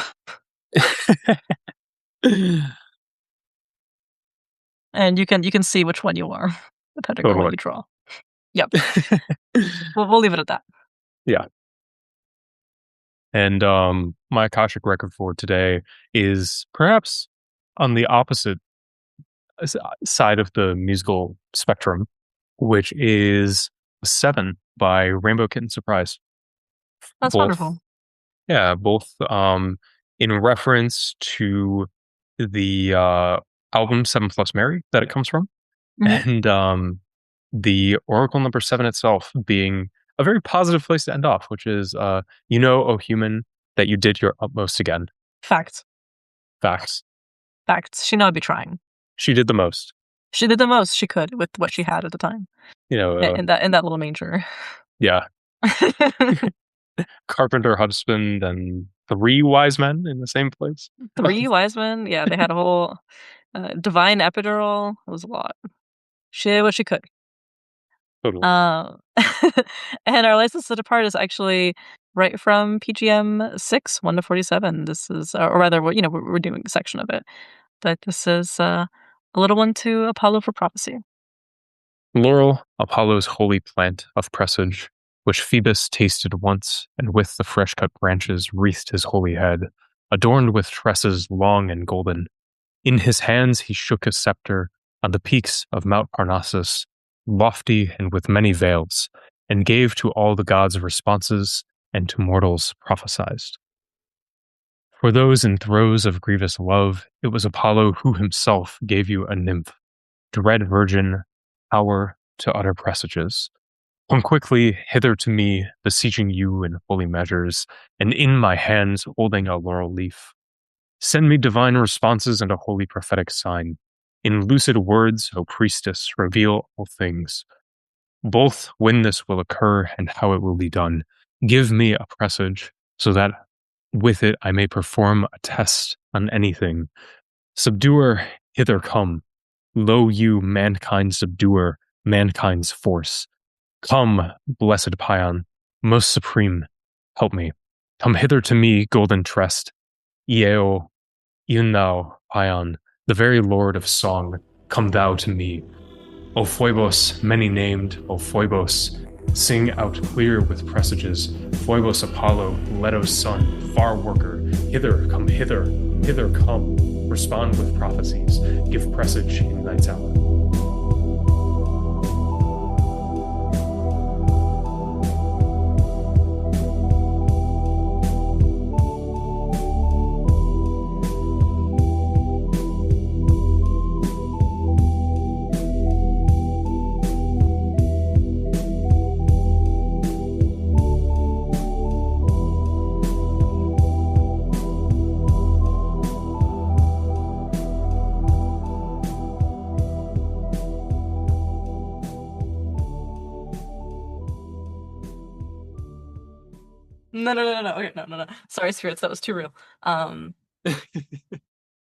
and you can see which one you are depending on what totally. you draw. Yep, we'll leave it at that. Yeah. And my Akashic record for today is perhaps on the opposite side of the musical spectrum, which is 7 by Rainbow Kitten Surprise. That's Both, wonderful. yeah, both in reference to the album 7 Plus Mary that it comes from, Mhm. and the Oracle number 7 itself being a very positive place to end off, which is, O human, that you did your utmost again. Facts, Facts. facts. She know I'd be trying. She did the most. She did the most she could with what she had at the time You know, in that little manger. yeah, carpenter husband and 3 wise men in the same place. 3 wise men, yeah, they had a whole, divine epidural. It was a lot. She did what she could. Totally. Uh, and our license to depart is actually right from PGM 6, 1 to 47. This is, or rather, we're doing a section of it, but this is a little one to Apollo for prophecy. Laurel, Apollo's holy plant of presage, which Phoebus tasted once, and with the fresh cut branches wreathed his holy head, adorned with tresses long and golden. In his hands he shook his scepter on the peaks of Mount Parnassus, lofty and with many veils, and gave to all the gods responses, and to mortals prophesied. For those in throes of grievous love, it was Apollo who himself gave you a nymph, dread virgin, power to utter presages. Come quickly hither to me, beseeching you in holy measures, and in my hands holding a laurel leaf. Send me divine responses and a holy prophetic sign. In lucid words, O priestess, reveal all things, both when this will occur and how it will be done. Give me a presage, so that with it I may perform a test on anything. Subduer, hither come. Lo you, mankind subduer, mankind's force. Come, blessed Pion, most supreme, help me. Come hither to me, golden tressed. Eo, e'en thou, Pion, the very lord of song, come thou to me. O Phoebos, many named, O Phoebos, sing out clear with presages. Phoebos Apollo, Leto's son, far worker, hither, come hither, hither come. Respond with prophecies, give presage in night's hour. No, no, no, no. Okay, no, no, no. Sorry, spirits. That was too real. Um,